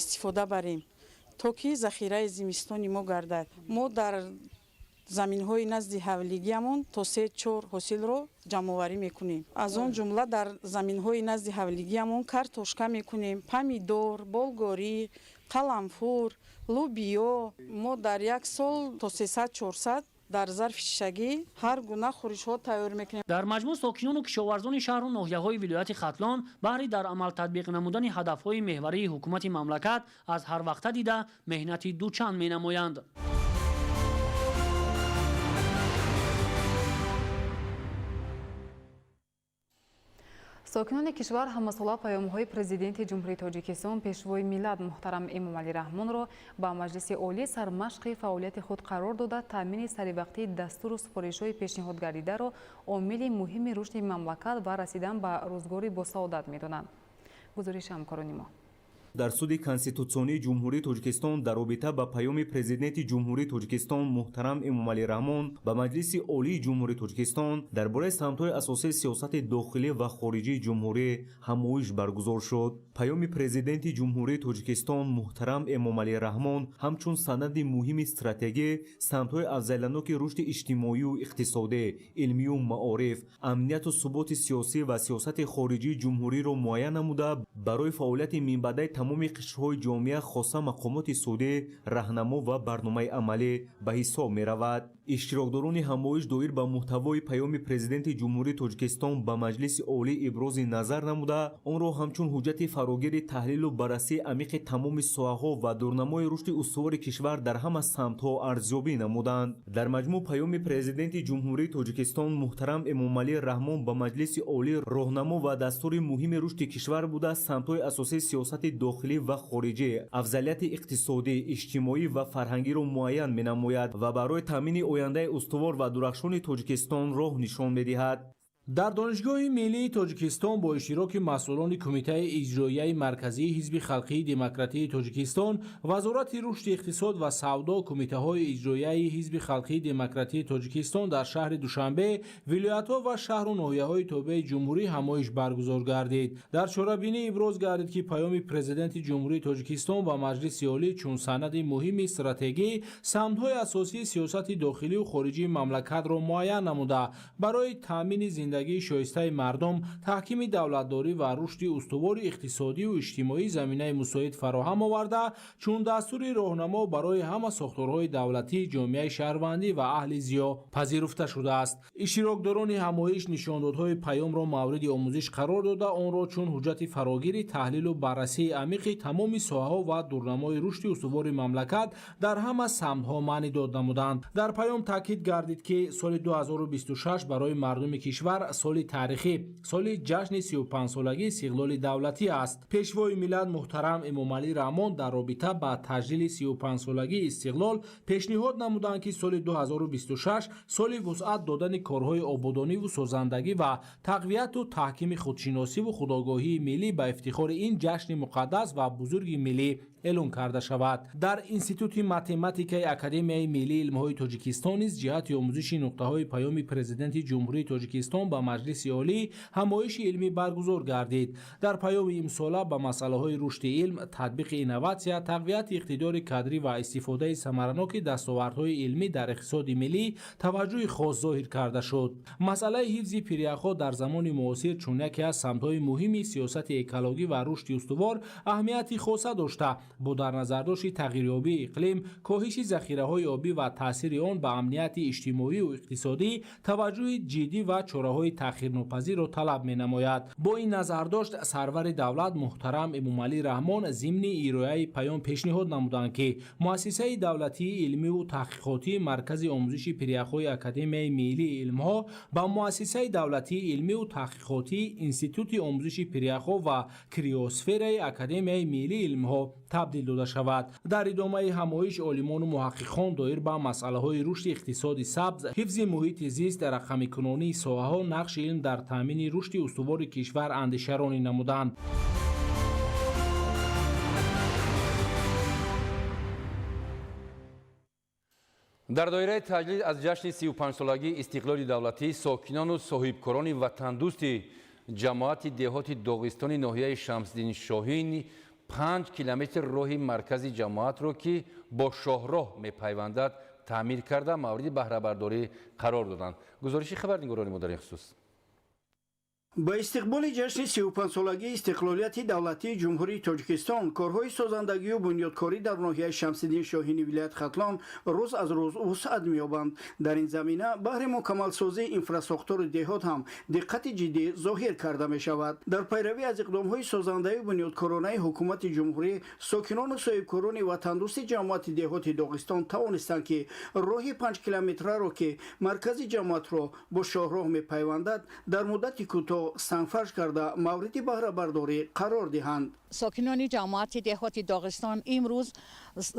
истифода барем, то ки захираи зимистони мо гардад. мо дар заминҳои назди ҳавлигиамон то 3-4 ҳосилро ҷамъоварӣ мекунем. аз он ҷумла дар заминҳои назди ҳавлигиамон картошка мекунем, помидор, болгорӣ, қаламфур, лӯбиё. мо дар як сол то 300-400 дар зарфи шишагӣ ҳар гуна хӯришҳо тайёр мекунем. дар маҷмӯъ сокинону кишоварзони шаҳру ноҳияҳои вилояти Хатлон баҳри дар амал татбиқ намудани ҳадафҳои меҳварии ҳукумати мамлакат аз ҳарвақта дида меҳнати дучанд менамоянд. сокинони кишвар ҳамасола паёмҳои президенти ҷумҳурии Тоҷикистон пешвои миллат муҳтарам Эмомалӣ Раҳмонро ба Маҷлиси олӣ сармашқи фаъолияти худ қарор дода, таъмини саривақтии дастуру супоришҳои пешниҳодгардидаро омили муҳими рушди мамлакат ва расидан ба рӯзгори босаодат медонанд. гузориши ҳамкорони мо. дар суди конститутсионии ҷумҳурии Тоҷикистон дар робита ба паёми президенти ҷумҳурии Тоҷикистон муҳтарам Эмомалӣ Раҳмон ба Маҷлиси олии ҷумҳурии Тоҷикистон дар бораи самтҳои асосии сиёсати дохилӣ ва хориҷии ҷумҳурӣ ҳамоиш баргузор шуд. паёми президенти ҷумҳурии Тоҷикистон муҳтарам Эмомалӣ Раҳмон ҳамчун санади муҳими стратегӣ самтҳои афзаланоки рушди иҷтимоию иқтисодӣ, илмию маориф, амнiyatu суботи сиёсӣ ва сиёсати хориҷии ҷумҳуриро муайян намуда барои фаъолияти минбаъдаи тамоми қишрҳои ҷомеа хоса мақомоти судӣ раҳнамо ва барномаи амалӣ ба ҳисоб меравад. иштирокдорони ҳамоиш доир ба муҳтавои паёми президенти ҷумҳурии тоҷикистон ба маҷлиси олӣ ибрози назар намуда онро ҳамчун ҳуҷҷати фарогири таҳлилу баррасии амиқи тамоми соҳаҳо ва дурнамои рушди устувори кишвар дар ҳама самтҳо арзёбӣ намуданд. дар маҷмӯъ паёми президенти ҷумҳурии тоҷикистон муҳтарам эмомалӣ раҳмон ба маҷлиси олӣ роҳнамо ва дастури муҳими рушди кишвар буда самтҳои асосии сиёсати дохилӣ ва хориҷӣ, афзалияти иқтисодӣ, иҷтимоӣ ва фарҳангиро муайян менамояд ва барои таъмини ояндаи устувор ва дурахшони Тоҷикистон роҳ нишон медиҳад. дар донишгоҳи миллии тоҷикистон бо иштироки масъулони кумитаи иҷроияи марказии ҳизби халқии демократии тоҷикистон, вазорати рушди иқтисод ва савдо, кумитаҳои иҷроияи ҳизби халқии демократии тоҷикистон дар шаҳри Душанбе, вилоятҳо ва шаҳру ноҳияҳои тобеи ҷумҳурӣ ҳамоиш баргузор гардид. дар чорабинӣ иброз гардид ки паёми президенти ҷумҳурии тоҷикистон ба маҷлиси олӣ чун санади муҳими стратегӣ самтҳои асосии сиёсати дохилию хориҷии мамлакатро муайян намуда барои таъмини зиндагии шоистаи мардум, таҳкими давлатдорӣ ва рушди устувори иқтисодию иҷтимоии заминаи мусоид фароҳам оварда, чун дастури роҳнамо барои ҳама сохторҳои давлатӣ, ҷомеаи шаҳрвандӣ ва аҳли зиё пазируфта шудааст. иштирокдорони ҳамоиш нишондодҳои паёмро мавриди омӯзиш қарор дода, онро чун ҳуҷҷати фарогири таҳлилу баррасии амиқи тамоми соҳаҳо ва дурнамои рушди устувори мамлакат дар ҳама самтҳо маъни дод намуданд. дар паём таъкид гардид ки соли 2026 барои мардуми кишвар соли таърихӣ, соли ҷашни 35-солагии истиқлоли давлатӣ аст. пешвои миллат муҳтарам Эмомалӣ Раҳмон дар робита ба таҷлили 35-солагии истиқлол пешниҳод намуданд ки соли 2026 соли вусъат додани корҳои ободониву созандагӣ ва тақвияту таҳкими худшиносиву худогоҳии миллӣ ба ифтихори ин ҷашни муқаддас ва бузурги миллӣ эълон карда шавад. дар институти математикаи Академияи Миллии Илмҳои Тоҷикистон низ ҷиҳати омӯзиши нуқтаҳои паёми президенти ҷумҳурии Тоҷикистон ба маҷлиси олӣ ҳамоиши илмӣ баргузор гардид. дар паёми имсола ба масъалаҳои рушди илм, татбиқи инноватсия, тақвияти иқтидори кадрӣ ва истифодаи самараноки дастовардҳои илмӣ дар иқтисоди миллӣ таваҷҷӯҳи хос зоҳир карда шуд. масъалаи ҳифзи пиряхҳо дар замони муосир чун яке аз самтҳои муҳими сиёсати экологӣ ва рушди устувор аҳамияти хоса дошта, бо дар назардошти тағйирёбии иқлим, коҳиши захираҳои обӣ ва таъсири он ба амнияти иҷтимоиву иқтисодӣ таваҷҷӯҳи ҷиддӣ ва чораҳои таъхирнопазирро талаб менамояд. бо ин назардошт сарвари давлат муҳтарам Эмомалӣ Раҳмон зимни ирояи паём пешниҳод намуданд ки муассисаи давлатии илмиву таҳқиқотии Маркази омӯзиши пиряхҳои Академияи Миллии Илмҳо ба муассисаи давлатии илмиву таҳқиқотии Институти омӯзиши пиряхҳо ва криосфераи Академияи Миллии Илмҳо табдил дода шавад. дар идомаи ҳамоиш олимону муҳаққиқон доир ба масъалаҳои рушди иқтисоди сабз, ҳифзи муҳити зист, рақамикунонии соҳаҳо, нақши илм дар таъмини рушди устувори кишвар андешаронӣ намуданд. дар доираи таҷлил аз ҷашни 35-солагии истиқлоли давлатӣ сокинону соҳибкорони ватандӯсти ҷамоати деҳоти Доғистони ноҳияи Шамсиддини Шоҳин 5 километр роҳи маркази ҷамоатро ки бо шоҳроҳ мепайвандад таъмир карда мавриди баҳрабардорӣ қарор доданд. гузориши хабарнигорони мо дар ин хусус. با استقبال جشن 35 سالگی استقلالیت دولتی جمهوری تاجیکستان کارهای سازندگی و بنیادکاری در ناحیه شمس‌الدین شاهینی ولایت ختلان روز از روز وسعت می‌یابند. در این زمینه بهر مکمل سازی اینفراستراکچور دهات هم دقت جدی ظاهر کرده می‌شود. در پیروی از اقدام‌های سازندگی و بنیادکارانه حکومت جمهوری، ساکنان و صاحبکاران وطن‌دوست جماعت دهات داغستان توانستند که راه 5 کیلومتر را که مرکز جماعت را با شاهراه می‌پیوندد در مدت کوتاه سنگفرش کرده مورد بهره برداری قرار دهند. ساکنان جماعت دهات داغستان امروز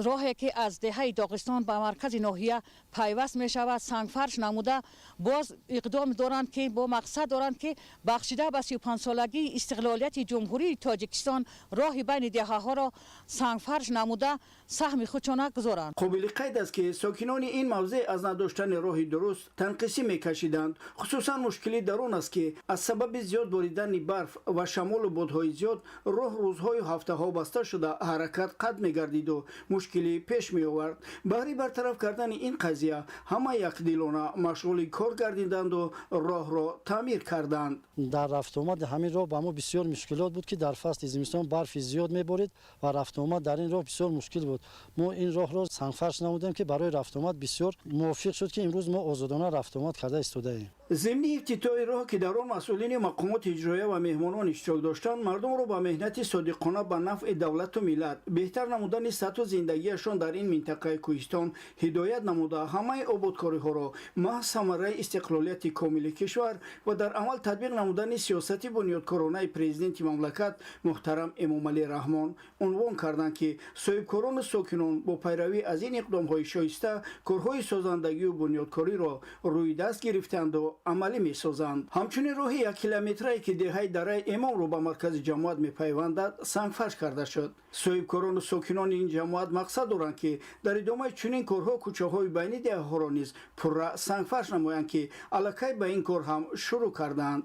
راهی که از دهه داغستان به مرکز ناحیه پیوست می شود سنگفرش نموده باز اقدام دارند که با مقصد دارند که بخشیده به 35 سالگی استقلالیت جمهوری تاجیکستان راه بین دهه ها را سنگفرش نموده سهم خودشان گذارند. قابل قید است که ساکنان این موضع از نداشتن راه درست تنقیسی میکشیدند. خصوصا مشکلی در آن است که از سبب особи зиёд боридани барф ва шамолу бодҳои зиёд роҳ рӯзҳою ҳафтаҳо баста шуда ҳаракат қат мегардиду мушкилӣ пеш меовард. баҳри бартараф кардани ин қазия ҳама якдилона машғули кор гардиданду роҳро таъмир карданд. дар рафтуомади ҳамин роҳ ба мо бисёр мушкилот буд ки дар фасли зимистон барфи зиёд меборид ва рафтуомад дар ин роҳ бисёр мушкил буд. мо ин роҳро сангфарш намудем ки барои рафтуомад бисёр мувофиқ шуд ки имрӯз мо озодона рафтуомад карда истодаем. зимни ифтитоҳи роҳ ки дар он масъулини мақомоти иҷроия ва меҳмонон иштирок доштанд мардумро ба меҳнати содиқона ба нафъи давлату миллат беҳтар намудани сатҳу зиндагиашон дар ин минтақаи кӯҳистон ҳидоят намуда ҳамаи ободкориҳоро маҳз самараи истиқлолияти комили кишвар ва дар амал татбиқ намудани сиёсати бунёдкоронаи президенти мамлакат муҳтарам эмомалӣ раҳмон унвон карданд ки соҳибкорону сокинон бо пайравӣ аз ин иқдомҳои шоиста корҳои созандагию бунёдкориро рӯйдаст гирифтанду амалӣ месозанд. ҳамчунин роҳи 1 километрае ки деҳаи дараи имомро ба маркази ҷамоат мепайвандад сангфарш карда шуд. соҳибкорону сокинони ин ҷамоат мақсад доранд ки дар идомаи чунин корҳо кӯчаҳои байни деҳаҳоро низ пурра сангфарш намоянд ки аллакай ба ин кор ҳам шурӯъ кардаанд.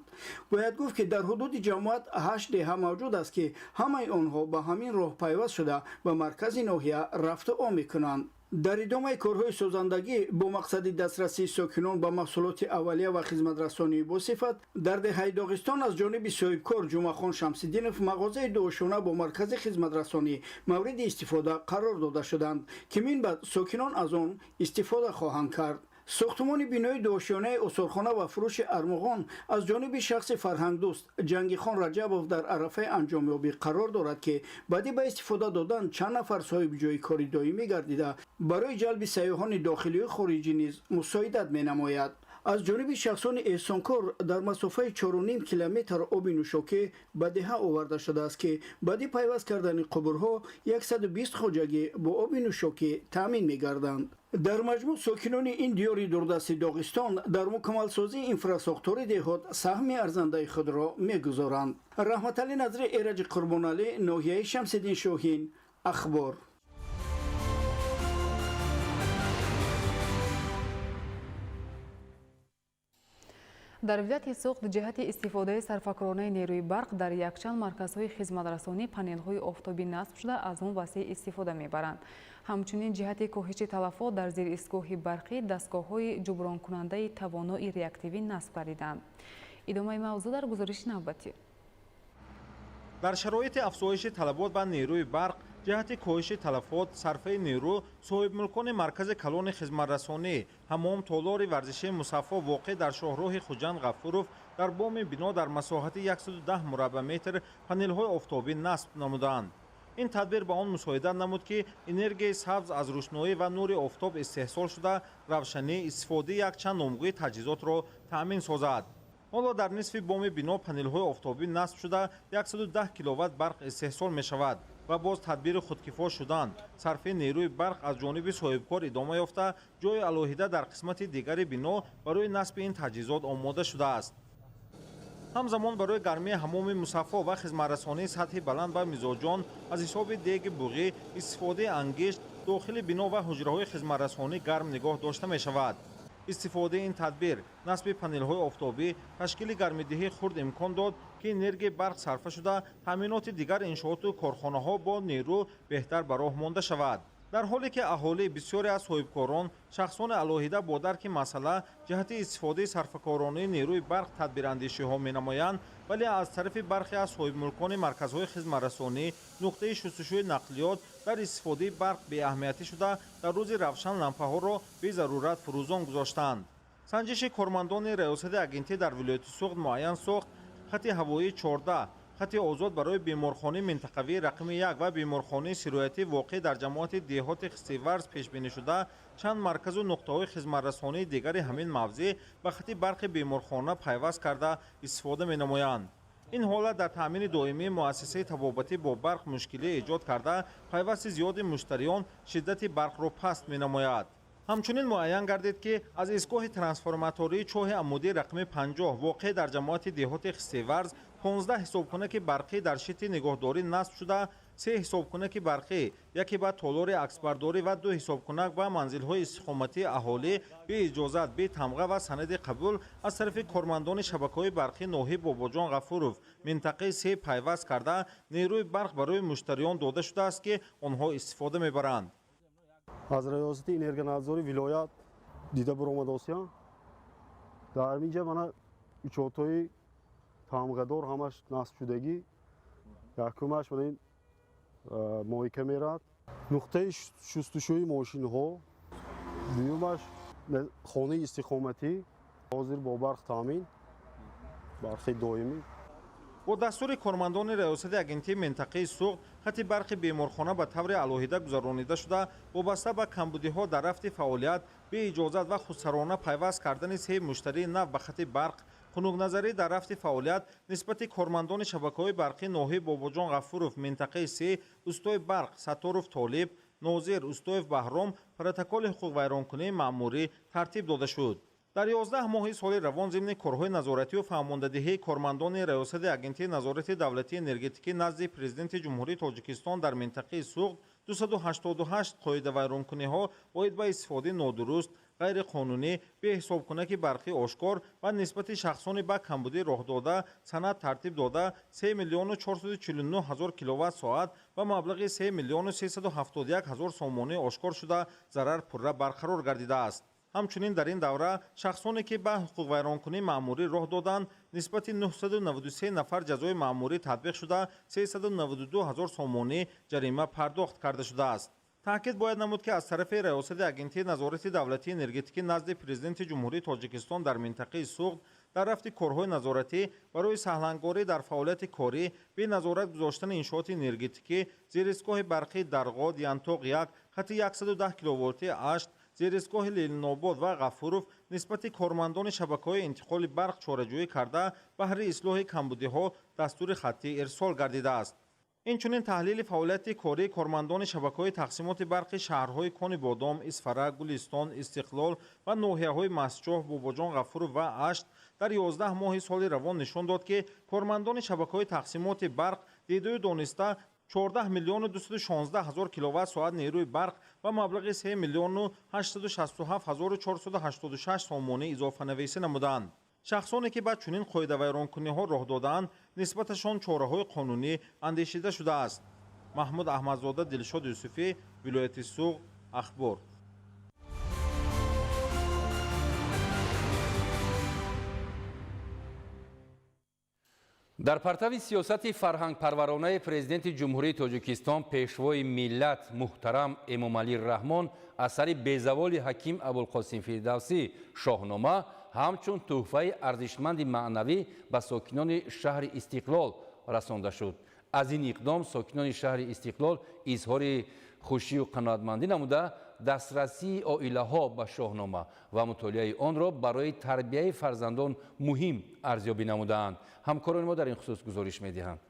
бояд гуфт ки дар ҳудуди ҷамоат 8 деҳа мавҷуд аст ки ҳамаи онҳо ба ҳамин роҳ пайваст шуда ба маркази ноҳия рафту ом мекунанд. дар идомаи корҳои созандагӣ бо мақсади дастрасии сокинон ба маҳсулоти аввалия ва хизматрасонии босифат дар деҳаи доғистон аз ҷониби соҳибкор ҷумъахон шамсиддинов мағозаи дуошона бо маркази хизматрасонӣ мавриди истифода қарор дода шуданд ки минбаъд сокинон аз он истифода хоҳанд кард. сохтумони бинои дуошёнаи осорхона ва фурӯши армуғон аз ҷониби шахси фарҳангдӯст ҷангихон раҷабов дар арафаи анҷомёбӣ қарор дорад ки баъди ба истифода додан чанд нафар соҳиби ҷойи кори доимӣ гардида барои ҷалби сайёҳони дохилию хориҷӣ низ мусоидат менамояд. аз ҷониби шахсони эҳсонкор дар масофаи 4.5 километр оби нӯшокӣ ба деҳа оварда шудааст ки баъди пайваст кардани қубурҳо 120 хоҷагӣ бо оби нӯшокӣ таъмин мегарданд. дар маҷмӯъ сокинони ин диёри дурдасти доғистон дар мукаммалсозии инфраструктураи деҳот саҳми арзандаи худро мегузоранд. раҳматалӣ назри эраҷи қурбоналӣ, ноҳияи Шамсиддин Шоҳин, ахбор. дар вилояти суғд ҷиҳати истифодаи сарфакронаи нерӯи барқ дар якчанд марказҳои хизматрасонӣ панелҳои офтобӣ насб шуда аз он васеъ истифода мебаранд. ҳамчунин ҷиҳати коҳиши талафот дар зери истгоҳи барқӣ дастгоҳҳои ҷубронкунандаи тавонои реактивӣ насб гардиданд. идомаи мавзӯъ дар гузориши навбатӣ. дар шароити афзоиши талабот ба нерӯи барқ ҷиҳати коҳиши талафот сарфаи нерӯ соҳибмулкони маркази калони хизматрасонӣ ҳамом толори варзишии мусаффо воқеъ дар шоҳроҳи хуҷанд ғафуров дар боми бино дар масоҳати 110 мураббаъ метр панелҳои офтобӣ насб намуданд. ин тадбир ба он мусоидат намуд ки энергияи сабз аз рӯшноӣ ва нури офтоб истеҳсол шуда равшанӣ истифодаи якчанд номгӯи таҷҳизотро таъмин созад. ҳоло дар нисфи боми бино панелҳои офтобӣ насб шуда 110 киловатт барқ истеҳсол мешавад ва боз тадбири худкифо шудан сарфи нерӯи барқ аз ҷониби соҳибкор идома ёфта ҷои алоҳида дар қисмати дигари бино барои насби ин таҷҳизот омода шудааст. ҳамзамон барои гармии ҳамоми мусаффо ва хизматрасонии сатҳи баланд ва мизоҷон аз ҳисоби деги буғӣ истифодаи ангишт дохили бино ва ҳуҷраҳои хизматрасонӣ гарм нигоҳ дошта мешавад. истифодаи ин тадбир насби панелҳои офтобӣ ташкили гармидиҳии хурд имкон дод ки энергияи барқ сарфа шуда таъминоти дигар иншооту корхонаҳо бо нерӯ беҳтар ба роҳ монда шавад. дар ҳоле ки аҳолӣ бисёре аз соҳибкорон шахсони алоҳида бо дарки масъала ҷиҳати истифодаи сарфакоронаи нерӯи барқ тадбирандешиҳо менамоянд, вале аз тарафи бархе аз соҳибмулкони марказҳои хизматрасонӣ нуқтаи шустушӯи нақлиёт дар истифодаи барқ беаҳамиятӣ шуда дар рӯзи равшан лампаҳоро безарурат фурӯзон гузоштанд. санҷиши кормандони раёсати агентӣ дар вилояти суғд муайян сохт хати ҳавоии 14 хати озод барои беморхонаи минтақавии рақами 1 ва беморхонаи сироятӣ воқеъ дар ҷамоати деҳоти хистиварз пешбинӣ шуда чанд марказу нуқтаҳои хизматрасонии дигари ҳамин мавзеъ ба хати барқи беморхона пайваст карда истифода менамоянд. ин ҳолат дар таъмини доимии муассисаи табобатӣ бо барқ мушкилӣ эҷод карда пайвасти зиёди муштариён шиддати барқро паст менамояд. ҳамчунин муайян гардид ки аз истгоҳи трансформатории чоҳи амудии рақами 50 воқеъ дар ҷамоати деҳоти хистиварз 15 ҳисобкунаки барқӣ дар шити нигоҳдорӣ насб шуда, 3 ҳисобкунаки барқӣ, яке ба толори аксбардорӣ ва 2 ҳисобкунак ба манзилҳои истиқоматии аҳолӣ бе иҷозат, бе тамға ва санади қабул аз тарафи кормандони шабакаҳои барқи ноҳияи Бобоҷон Ғафуров минтақаи 3 пайваст карда, нерӯи барқ барои муштариён дода шудааст, ки онҳо истифода мебаранд. аз раёсати энергонадзори вилоят дида буромадосиям дар минҷа мана учотҳои тамғадор ҳамаш насб шудагӣ, якумаш мана ин моҳика мерад, нуқтаи шустушӯи мошинҳо, дуюмаш хонаи истиқоматӣ ҳозир бо барқ таъмин, барқи доимӣ. бо дастури кормандони раёсати агентии минтақаи суғд хати барқи беморхона ба таври алоҳида гузаронида шуда, вобаста ба камбудиҳо дар рафти фаъолият, беиҷозат ва худсарона пайваст кардани 3 муштарии нав ба хати барқ, хунукназарӣ дар рафти фаъолият нисбати кормандони шабакаҳои барқи ноҳияи Бобоҷон Ғафуров минтақаи 3, устои барқ Сатторов Толиб, нозир Устоев Баҳром протоколи ҳуқуқвайронкунии маъмурӣ тартиб дода шуд. дар 11 моҳи соли равон зимни корҳои назоративу фаҳмондадиҳии кормандони раёсати агентии назорати давлатии энергетикӣ назди президенти ҷумҳурии Тоҷикистон дар минтақаи суғд 288 қоидавайронкуниҳо оид ба истифодаи нодуруст, ғайриқонунӣ, беҳисобкунаки барқи ошкор ва нисбати шахсони ба камбудӣ роҳ дода санад тартиб дода 3 миллиону 449 ҳазор киловатт-соат ва маблағи 3 миллиону 371 ҳазор сомонӣ ошкор шуда зарар пурра барқарор гардидааст. ҳамчунин дар ин давра шахсоне ки ба ҳуқуқвайронкунии маъмурӣ роҳ доданд нисбати 993 нафар ҷазои маъмурӣ татбиқ шуда 392 ҳазор сомонӣ ҷарима пардохт карда шудааст. таъкид бояд намуд, ки аз тарафи раёсати агентии назорати давлатии энергетикӣ назди президенти ҷумҳурии Тоҷикистон дар минтақаи суғд дар рафти корҳои назоратӣ барои саҳлангорӣ дар фаъолияти корӣ бе назорат гузоштани иншооти энергетикӣ, зеристгоҳи барқи Дарғод, Янтоқ 1, хати 110 киловолтии Ашт, зеристгоҳи Лелинобод ва Ғафуров нисбати кормандони шабакаҳои интиқоли барқ чораҷӯӣ карда баҳри ислоҳи камбудиҳо дастури хаттӣ ирсол гардидааст. инчунин таҳлили фаъолияти кории кормандони шабакаҳои тақсимоти барқи шаҳрҳои Кони Бодом, Исфара, Гулистон, Истиқлол ва ноҳияҳои Масҷоҳ, Бобоҷон Ғафуров ва Ашт дар 11 моҳи соли равон нишон дод, ки кормандони шабакаҳои тақсимоти барқ дидӯю дониста 14 миллиону 216 ҳазор киловатт-соат нерӯи барқ ва маблағи 3 миллиону 867 ҳазору 486 сомонӣ изофанависӣ намуданд. шахсоне ки ба чунин қоидавайронкуниҳо роҳ додаанд нисбаташон чораҳои қонунӣ андешида шудааст. маҳмуд аҳмадзода, Дилшод Юсуфӣ, вилояти Суғд, Ахбор. дар партави сиёсати фарҳангпарваронаи президенти ҷумҳурии Тоҷикистон пешвои миллат муҳтарам Эмомалӣ Раҳмон асари безаволи ҳаким Абулқосим Фирдавсӣ шоҳнома ҳамчун тӯҳфаи арзишманди маънавӣ ба сокинони шаҳри Истиқлол расонда шуд. аз ин иқдом сокинони шаҳри Истиқлол изҳори хушию қаноатмандӣ намуда дастрасии оилаҳо ба шоҳнома ва мутолиаи онро барои тарбияи фарзандон муҳим арзёбӣ намудаанд. ҳамкорони мо дар ин хусус гузориш медиҳанд.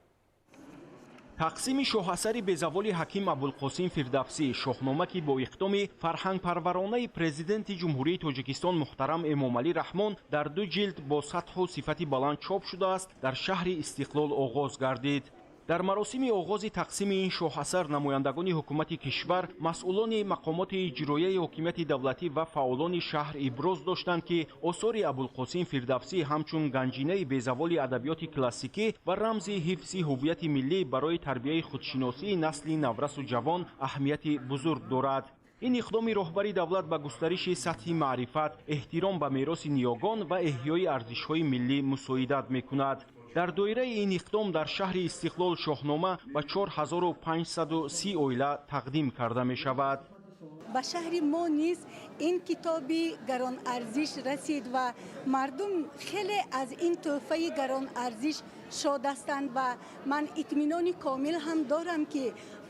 тақсими шоҳасари безаволи ҳаким Абулқосим Фирдавсӣ шоҳнома ки бо иқдоми фарҳангпарваронаи президенти ҷумҳурии Тоҷикистон муҳтарам Эмомалӣ Раҳмон дар 2 ҷилд бо сатҳу сифати баланд чоп шудааст, дар шаҳри Истиқлол оғоз гардид. дар маросими оғози тақсими ин шоҳасар намояндагони ҳукумати кишвар, масъулони мақомоти иҷроияи ҳокимияти давлатӣ ва фаъолони шаҳр иброз доштанд, ки осори Абулқосим Фирдавсӣ ҳамчун ганҷинаи безаволи адабиёти классикӣ ва рамзи ҳифзи ҳуввияти миллӣ барои тарбияи худшиносии насли наврасу ҷавон аҳамияти бузург дорад. ин иқдоми роҳбари давлат ба густариши сатҳи маърифат, эҳтиром ба мероси ниёгон ва эҳёи арзишҳои миллӣ мусоидат мекунад. дар доираи ин иқдом дар шаҳри Истиқлол шоҳнома ба 4530 оила тақдим карда мешавад. ба шаҳри мо низ ин китоби гаронарзиш расид ва мардум хеле аз ин тӯҳфаи гаронарзиш шод ҳастанд ва ман итминони комил ҳам дорам, ки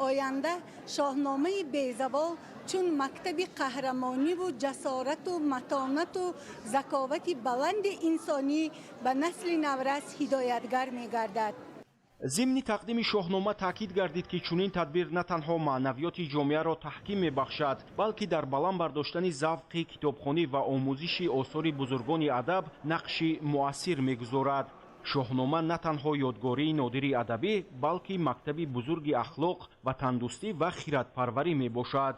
оянда шоҳномаи безавол чун мактаби қаҳрамониву ҷасорату матонату заковати баланди инсонӣ ба насли наврас ҳидоятгар мегардад. зимни тақдими шоҳнома таъкид гардид, ки чунин тадбир на танҳо маънавиёти ҷомеаро таҳким мебахшад, балки дар баланд бардоштани завқи китобхонӣ ва омӯзиши осори бузургони адаб нақши муассир мегузорад. шоҳнома на танҳо ёдгории нодири адабӣ, балки мактаби бузурги ахлоқ, ватандӯстӣ ва хиратпарварӣ мебошад.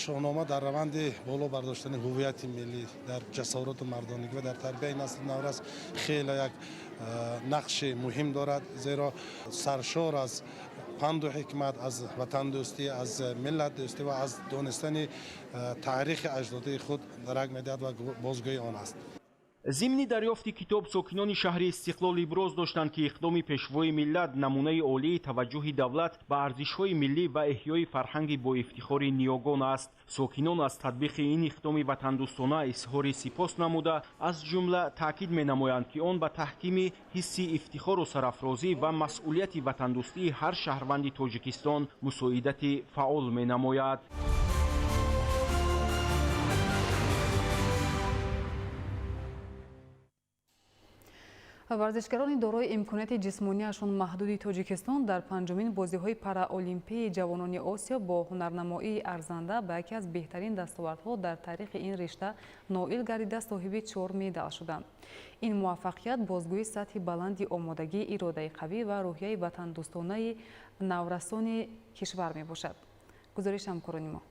шоҳнома дар раванди боло бардоштани ҳуввияти миллӣ дар ҷасорату мардонагӣ ва дар тарбияи насли наврас хеле як нақши муҳим дорад, зеро саршор аз панду ҳикмат, аз ватандӯстӣ, аз миллатдӯстӣ ва аз донистани таърихи аҷдодии худ дарак медиҳад ва бозгӯи он аст. зимни дарёфти китоб сокинони шаҳри Истиқлол иброз доштанд, ки иқдоми пешвои миллат намунаи олии таваҷҷӯҳи давлат ба арзишҳои миллӣ ва эҳёи фарҳанги боифтихори ниёгон аст. Сокинон аз татбиқи ин иқдоми ватандӯстона изҳори сипос намуда, аз ҷумла таъкид менамоянд, ки он ба таҳкими ҳисси ифтихору сарафрозӣ ва масъулияти ватандӯстии ҳар шаҳрванди Тоҷикистон мусоидати фаъол менамояд. варзишгарони дорои имконияти ҷисмонияшон маҳдуди Тоҷикистон дар панҷумин бозиҳои параолимпии ҷавонони Осиё бо ҳунарнамоии арзанда ба яке аз беҳтарин дастовардҳо дар таърихи ин ришта ноил гардида соҳиби 4 медал шуданд. Ин муваффақият бозгӯи сатҳи баланди омодагӣ, иродаи қавӣ ва рӯҳияи ватандӯстонаи наврасони кишвар мебошад. гузориши ҳамкорони мо.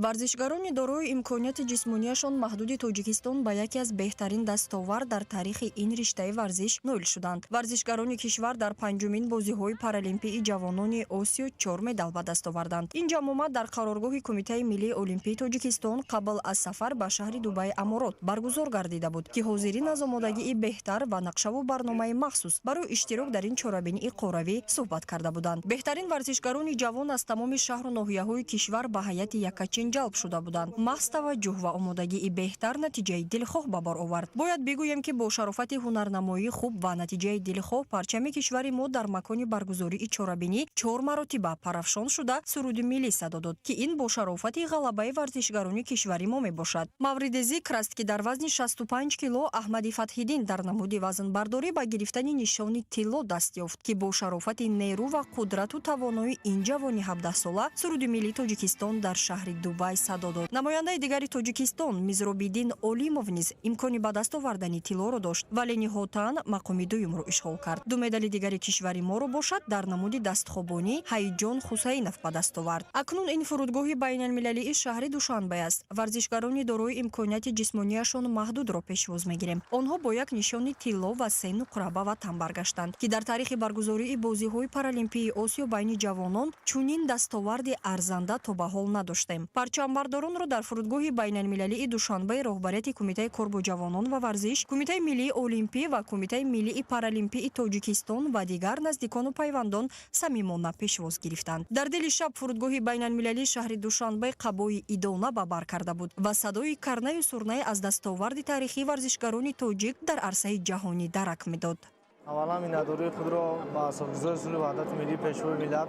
варзишгарони дорои имконияти ҷисмонияшон маҳдуди Тоҷикистон ба яке аз беҳтарин дастовард дар таърихи ин риштаи варзиш ноил шуданд. варзишгарони кишвар дар панҷумин бозиҳои паралимпии ҷавонони Осиё 4 медал ба даст оварданд. ин ҷамъомад дар қароргоҳи Кумитаи миллии олимпии Тоҷикистон қабл аз сафар ба шаҳри Дубай, Аморот баргузор гардида буд, ки ҳозирин аз омодагии беҳтар ва нақшаву барномаи махсус барои иштирок дар ин чорабинии қоравӣ суҳбат карда буданд. беҳтарин варзишгарони ҷавон аз тамоми шаҳру ноҳияҳои кишвар ба ҳайати якачин ҷалб шуда буданд. махз таваҷҷӯҳ ва омодагии беҳтар натиҷаи дилхоҳ ба бор овард. бояд бигӯем, ки бо шарофати ҳунарнамоии хуб ва натиҷаи дилхоҳ парчами кишвари мо дар макони баргузории чорабинӣ 4 маротиба парафшон шуда суруди миллӣ садо дод, ки ин бо шарофати ғалабаи варзишгарони кишвари мо мебошад. мавриди зикр аст, ки дар вазни 65 кило Аҳмади Фатҳиддин дар намуди вазнбардорӣ ба гирифтани нишони тилло даст ёфт, ки бо шарофати нерӯ ва қудрату тавонои ин ҷавони 17 сола суруди миллии Тоҷикистон дар шаҳри Дубай садо дод. намояндаи дигари Тоҷикистон Мизробиддин Олимов низ имкони ба даст овардани тиллоро дошт, вале ниҳотан мақоми дуюмро ишғол кард. ду медали дигари кишвари моро бошад дар намуди дастхобонӣ Ҳайҷон Хусайнов ба даст овард. акнун ин фурудгоҳи байналмилалии шаҳри Душанбе аст. варзишгарони дорои имконияти ҷисмонияшон маҳдудро пешвоз мегирем. онҳо бо як нишони тилло ва 3 нуқра ба ватан баргаштанд, ки дар таърихи баргузории бозиҳои паралимпии Осиё байни ҷавонон чунин дастоварди арзанда то ба ҳол надоштем. парчамбардоронро дар фурудгоҳи байналмилалии Душанбе роҳбарияти Кумитаи кор бо ҷавонон ва варзиш, Кумитаи миллии олимпӣ ва Кумитаи миллии паралимпии Тоҷикистон ва дигар наздикону пайвандон самимона пешвоз гирифтанд. дар дили шаб фурудгоҳи байналмилалии шаҳри Душанбе қабои идона ба бар карда буд ва садои карнаю сурнае аз дастоварди таърихии варзишгарони тоҷик дар арсаи ҷаҳонӣ дарак медод. аввалан миннатдории худро ба асосгузори сулҳи ваҳдати миллии пешвои миллат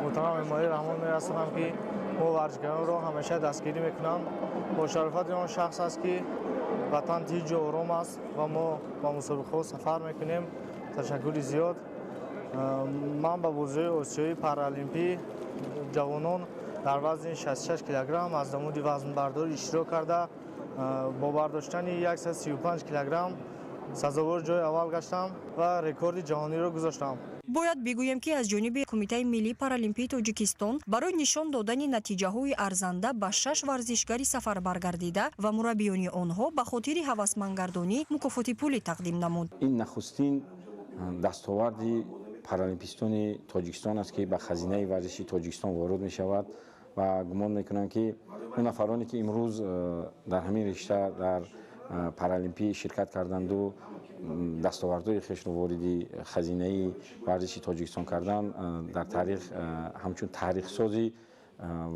муҳтарам Эмомалӣ Раҳмон мерасонам, ки мо варзишгаронро ҳамеша дастгирӣ мекунам. бо шарофати он шахс аст, ки ватан тиҷу ором аст ва мо ба мусобиқаҳо сафар мекунем. ташаккури зиёд. ман ба бозиҳои осиёи паралимпӣ ҷавонон дар вазни 66 килограмм аз намуди вазнбардорӣ иштирок карда бо бардоштани 135 килограмм сазовори ҷои аввал гаштам ва рекорди ҷаҳониро гузоштам. бояд бигӯем, ки аз ҷониби Кумитаи миллии паралимпии Тоҷикистон барои нишон додани натиҷаҳои арзанда ба 6 варзишгари сафарбар гардида ва мураббиёни онҳо ба хотири ҳавасмандгардонӣ мукофоти пулӣ тақдим намуд. ин нахустин дастоварди паралимпистони Тоҷикистон аст, ки ба хазинаи варзиши Тоҷикистон ворид мешавад ва гумон мекунам, ки он нафароне, ки имрӯз дар ҳамин ришта дар паралимпӣ ширкат карданду дастовардҳои хешро вориди хазинаи варзиши Тоҷикистон кардан, дар таърих ҳамчун таърихсози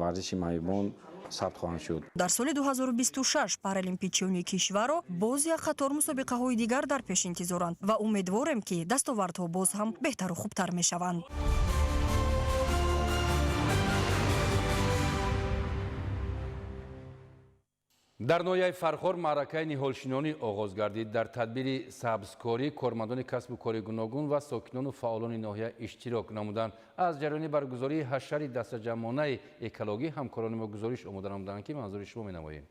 варзиши маҳбубон сабт хоҳанд шуд. дар соли 2026 паралимпичиёни кишваро боз як қатор мусобиқаҳои дигар дар пеш интизоранд ва умедворем, ки дастовардҳо боз ҳам беҳтару хубтар мешаванд. дар ноҳияи Фархор маъракаи ниҳолшинонӣ оғоз гардид. дар тадбири сабзкорӣ кормандони касбу кори гуногун ва сокинону фаъолони ноҳия иштирок намуданд. аз ҷараёни баргузории ҳашари дастаҷамъонаи экологӣ ҳамкорони мо гузориш омода намуданд, ки манзури шумо менамоем.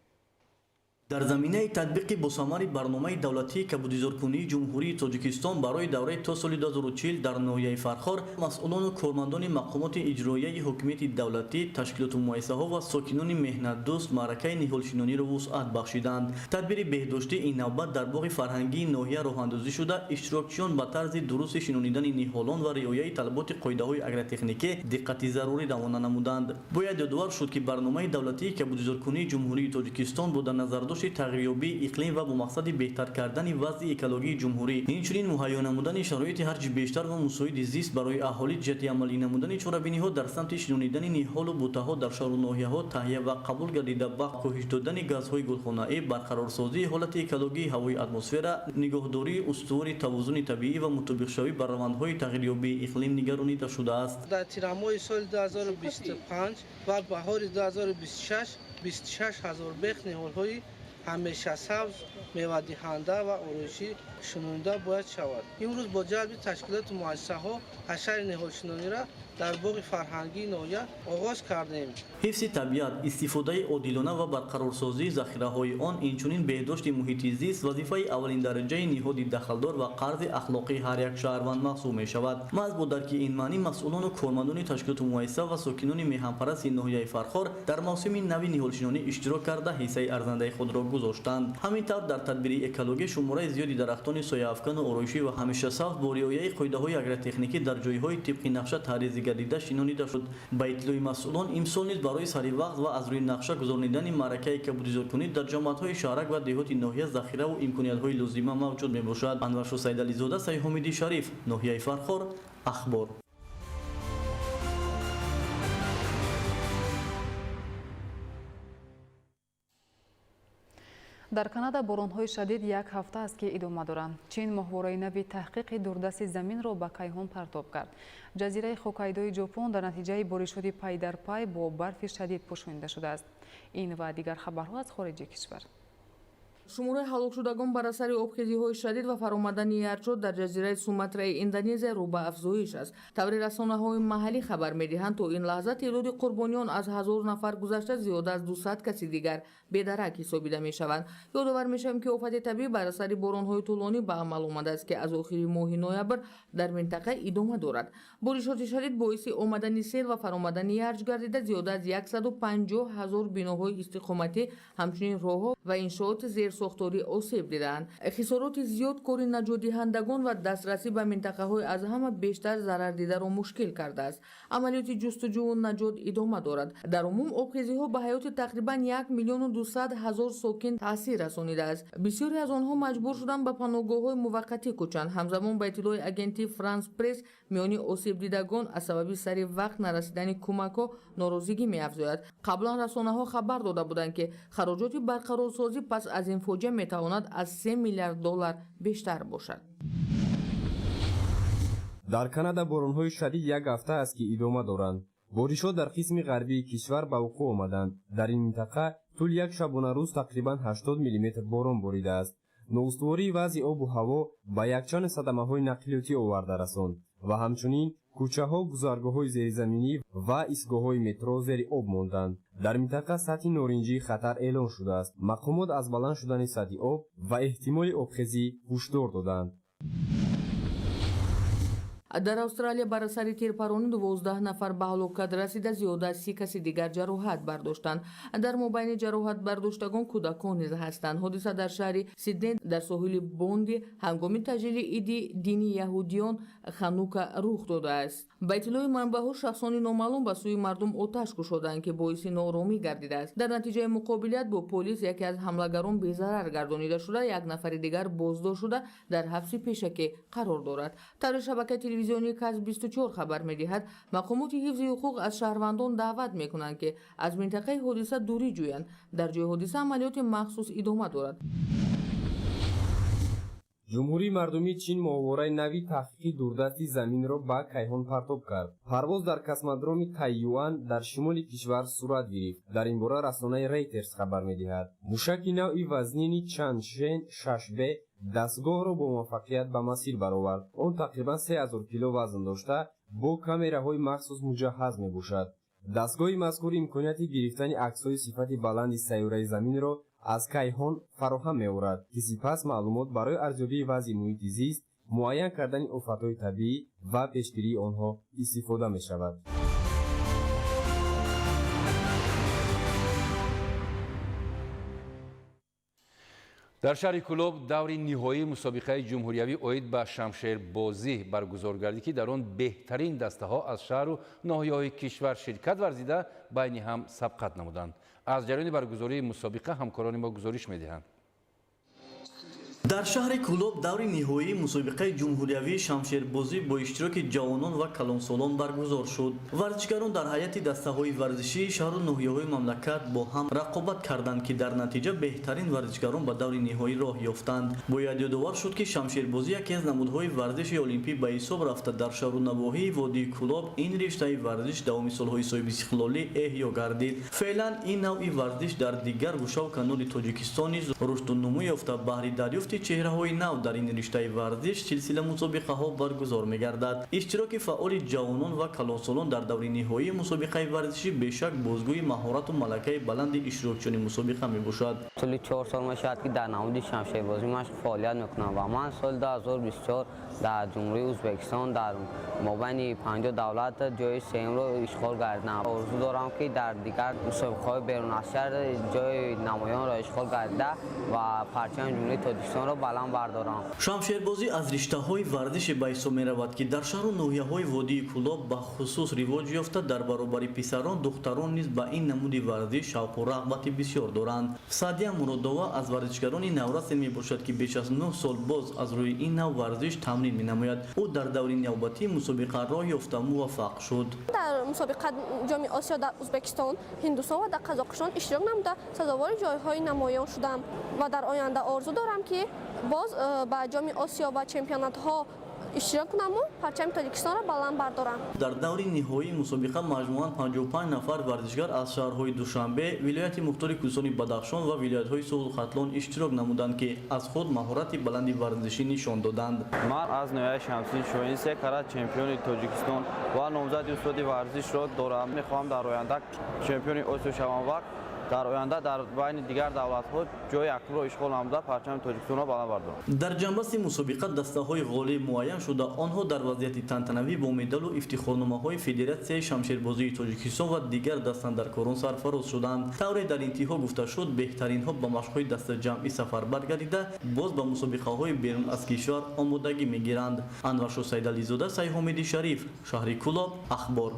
дар заминаи татбиқи босамари барномаи давлатии кабудизоркунии ҷумҳурии тоҷикистон барои давраи то соли 2040 дар ноҳияи Фархор масъулону кормандони мақомоти иҷроияи ҳокимияти давлатӣ, ташкилоту муассисаҳо ва сокинони меҳнатдӯст маъракаи ниҳолшинониро вусъат бахшиданд. Тадбири беҳдоштӣ ин навбат дар боғи фарҳангии ноҳия роҳандозӣ шуда, иштирокчиён ба тарзи дурусти шинонидани ниҳолон ва риояи талаботи қоидаҳои агротехникӣ диққати зарури равона намуданд. Бояд ёдовар шуд, ки барномаи давлатии кабудизоркунии ҷумҳурии тоҷикистон бо дар назардошти тағйирёбии иқлим ва бо мақсади беҳтар кардани вазъи экологии ҷумҳурӣ, инчунин муҳайё намудани шароити ҳарчи бештар ва мусоиди зист барои аҳолӣ ҷиҳати амалӣ намудани чорабиниҳо дар самти шинонидани ниҳолу бутаҳо дар шаҳру ноҳияҳо таҳия ва қабул гардида ба коҳиш додани газҳои гулхонаӣ, барқарорсозии ҳолати экологии ҳавои атмосфера, нигоҳдории устувори тавозуни табиӣ ва мутобиқшавӣ ба равандҳои тағйирёбии иқлим нигаронида шудааст. дар тирамоҳи соли 2025 ва баҳори 2026 26000 бех ниҳолҳои ҳамешасабз, мевадиҳанда ва ороишӣ шинонида бояд шавад. имрӯз бо ҷалби ташкилоту муассисаҳо ҳашари ниҳолшинониро дар боғи фарҳангии ноҳия оғоз кардем. ҳифзи табиат, истифодаи одилона ва барқарорсозии захираҳои он, инчунин беҳдошти муҳити зист вазифаи аввалиндараҷаи ниҳоди дахалдор ва қарзи ахлоқии ҳар як шаҳрванд маҳсуб мешавад. маҳз бо дарки ин маънӣ масъулону кормандони ташкилоту муассиса ва сокинони меҳанпарасти ноҳияи Фархор дар мавсими нави ниҳолшинонӣ иштирок карда ҳиссаи арзандаи худро гузоштанд. ҳамин тавр дар тадбири экологӣ шумораи зиёди дарахтони сояафкану ороишӣ ва ҳамешасабз бо риояи қоидаҳои агротехникӣ дар ҷойҳои тибқи нақша таҳризӣ гардида шинонида шуд. Ба иттилои масъулон, имсол низ барои саривақт ва аз рӯи нақша гузаронидани маъракаи кабудизоркунӣ дар ҷомаъатҳои шаҳрак ва деҳоти ноҳия захираву имкониятҳои лозима мавҷуд мебошад. Анваршоҳ Сайдализода, Сайҳомиди Шариф, ноҳияи Фархор, Ахбор. дар Канада боронҳои шадид як ҳафта аст ки идома доранд. Чин моҳвораи нави таҳқиқи дурдасти заминро ба кайҳон партоб кард. ҷазираи Хоккайдои ҷопон дар натиҷаи боришоти пай дар пай бо барфи шадид пӯшонида шудааст. Ин ва дигар хабарҳо аз хориҷи кишвар. шумораи ҳалокшудагон бар асари обхезиҳои шадид ва фаромадани ярчод дар ҷазираи Суматраи Индонезия рӯ ба афзоиш аст. таври расонаҳои маҳаллӣ хабар медиҳанд, то ин лаҳза теъдоди қурбониён аз 1000 нафар гузашта, зиёда аз 200 каси дигар бедарак ҳисобида мешаванд. ёдовар мешавем, ки офати табиӣ бар асари боронҳои тӯлонӣ ба амал омадааст, ки аз охири моҳи ноябр дар минтақа идома дорад. боришоти шадид боиси омадани сел ва фаромадани ярч гардида, зиёда аз 150 000 биноҳои истиқоматӣ, ҳамчунин роҳҳо ва иншооти зерсохторӣ осеб дидаанд. хисороти зиёд кори наҷотдиҳандагон ва дастрасӣ ба минтақаҳои аз ҳама бештар зарардидаро мушкил кардааст. амалиёти ҷустуҷӯву наҷот идома дорад. дар умум обхезиҳо ба ҳаёти тақрибан 1 200 000 сокин таъсир расонидааст. бисёре аз онҳо маҷбур шуданд ба паноҳгоҳҳои муваққатӣ кӯчанд. ҳамзамон ба иттилои агентии Франс Пресс, миёни осебдидагон аз сабаби сари вақт нарасидани кӯмакҳо норозигӣ меафзояд. қаблан расонаҳо хабар дода буданд, ки хароҷоти барқарорсозӣ пас аз ин фоҷиа метавонад аз $3 миллиард бештар бошад. дар Канада боронҳои шадид як ҳафта аст ки идома доранд. боришҳо дар қисми ғарбии кишвар ба вуқӯъ омаданд. дар ин минтақа тӯли як шабонарӯз тақрибан 80 мм борон боридааст. ноустувории вазъи обу ҳаво ба якчанд садамаҳои нақлиётӣ оварда расонд ва ҳамчунин кӯчаҳо, гузаргоҳҳои зеризаминӣ ва истгоҳҳои метро зери об монданд. дар минтақа сатҳи норинҷии хатар эълон шудааст. мақомот аз баланд шудани сатҳи об ва эҳтимоли обхезӣ ҳушдор доданд. дар австралия бар асари тирпаронӣ 12 нафар ба ҳалокат расида, зиёда аз 30 каси дигар ҷароҳат бардоштанд. дар мобайни ҷароҳатбардоштагон кӯдакон низ ҳастанд. ҳодиса дар шаҳри Сидней дар соҳили Бонди ҳангоми таҷлили иди дини яҳудиён Ханука рух додааст. ба иттилои манбаъҳо, шахсони номаълум ба сӯи мардум оташ кушоданд, ки боиси норомӣ гардидааст. дар натиҷаи муқобилат бо полис, яке аз ҳамлагарон безарар гардонида шуда, як нафари дигар боздошт шуда дар ҳабси пешакӣ қарор дорад. таври шабакаи телевизионии Каз 24 хабар медиҳад, мақомоти ҳифзи ҳуқуқ аз шаҳрвандон даъват мекунанд, ки аз минтақаи ҳодиса дурӣ ҷӯянд. дар ҷои ҳодиса амалиёти махсус идома дорад. ҷумҳурии мардумии Чин моҳвораи нави таҳқиқи дурдасти заминро ба кайҳон партоб кард. парвоз дар космодроми Тайюан дар шимоли кишвар сурат гирифт. дар ин бора расонаи Reuters хабар медиҳад. мушаки навъи вазнини Чаншен 6B дастгоҳро бо муваффақият ба масир баровард. он тақрибан 3000 кило вазн дошта, бо камераҳои махсус муҷаҳҳаз мебошад. дастгоҳи мазкур имконияти гирифтани аксҳои сифати баланди сайёраи заминро аз кайҳон фароҳам меорад ки сипас маълумот барои арзёбии вазъи муҳити зист муайян кардани офатҳои табиӣ ва пешгирии онҳо истифода мешавад. дар шаҳри кӯлоб даври ниҳоии мусобиқаи ҷумҳуриявӣ оид ба шамшербозӣ баргузор гардид ки дар он беҳтарин дастаҳо аз шаҳру ноҳияҳои кишвар ширкат варзида байни ҳам сабқат намуданд. аз ҷараёни баргузории мусобиқа ҳамкорони мо гузориш медиҳанд. дар шаҳри кӯлоб даври ниҳоии мусобиқаи ҷумҳуриявии шамшербозӣ бо иштироки ҷавонон ва калонсолон баргузор шуд. варзишгарон дар ҳайати дастаҳои варзишии шаҳру ноҳияҳои мамлакат бо ҳам рақобат карданд ки дар натиҷа беҳтарин варзишгарон ба даври ниҳоӣ роҳ ёфтанд. бояд ёдовар шуд ки шамшербозӣ яке аз намудҳои варзиши олимпӣ ба ҳисоб рафта дар шаҳру навоҳии водии кӯлоб ин риштаи варзиш давоми солҳои соҳибистиқлолӣ эҳё гардид. феълан ин навъи варзиш дар дигар гӯшаву канори тоҷикистон низ рушду нумӯ ёфта баҳри дарёфти чеҳраҳои нав дар ин риштаи варзиш силсила мусобиқаҳо баргузор мегардад. иштироки фаъоли ҷавонон ва калонсолон дар даври ниҳоии мусобиқаи варзишӣ бешак бозгӯи маҳорату малакаи баланди иштирокчиёни мусобиқа мебошад. соли 4 сол мешавад ки дар намуди шамшербозӣ машқ фаъолият мекунам ва ман соли 2024 дар ҷумҳурии ӯзбекистон дар мобайни 50 давлат ҷои сеюмро ишғол гардидам. орзу дорам ки дар дигар мусобиқаҳои берун аз шаҳр ҷои намоёнро ишғол гардида ва парчами ҷумҳурии тоҷикистонро баланд бардорам. шамшербозӣ аз риштаҳои варзише ба ҳисоб меравад ки дар шаҳру ноҳияҳои водии кӯлоб ба хусус ривоҷ ёфта дар баробари писарон духтарон низ ба ин намуди варзиш шавқу рағбати бисёр доранд. саъдия муродова аз варзишгарони наврасен мебошад ки беш аз 9 сол боз аз рӯи ин нав варзиш тамрин менамояд. ӯ дар даври навбатии мусобиқа роҳ ёфта муваффақ шуд. дар мусобиқа ҷоми осиё дар ӯзбекистон ҳиндустон ва дар қазоқистон иштирок намуда сазовори ҷойҳои намоён шудам ва дар оянда орзу дорам ки боз ба ҷоми осиё ва чемпионатҳо иштирок кунаму парчами тоҷикистонро баланд бардорам. дар даври ниҳоии мусобиқа маҷмуан 55 нафар варзишгар аз шаҳрҳои душанбе, вилояти мухтори кӯсони бадахшон ва вилоятҳои суғду хатлон иштирок намуданд ки аз худ маҳорати баланди варзишӣ нишон доданд. ман аз ноҳияи шамсии шоҳин 3 карат чемпиони тоҷикистон ва номзади устоди варзишро дорам. мехоҳам дар оянда чемпиони осиё шавам ва дар оянда дар байни дигар давлатҳо ҷои активро ишғол намуда парчами тоҷикистонро баланд бардорам. дар ҷанбасти мусобиқа дастаҳои ғолиб муайян шуда онҳо дар вазъияти тантанавӣ бо медалу ифтихорномаҳои федератсияи шамшербозии тоҷикистон ва дигар дастандаркорон сарфароз шуданд. тавре дар интиҳо гуфта шуд беҳтаринҳо ба машқҳои дастаҷамъӣ сафарбар гардида боз ба мусобиқаҳои берун аз кишвар омодагӣ мегиранд. Анваршоҳ Сайдализода, Сайҳомиди Шариф, шаҳри Кӯлоб, ахбор.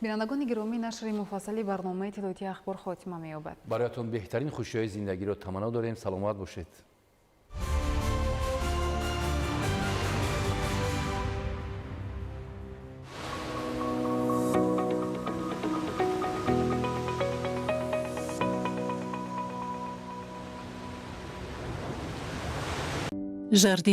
бинандагони гиромӣ, нашри муфассали барномаи иттилоотии ахбор хотима меёбад. бароятон беҳтарин хушиҳои зиндагиро таманно дорем. саломат бошед. Jardim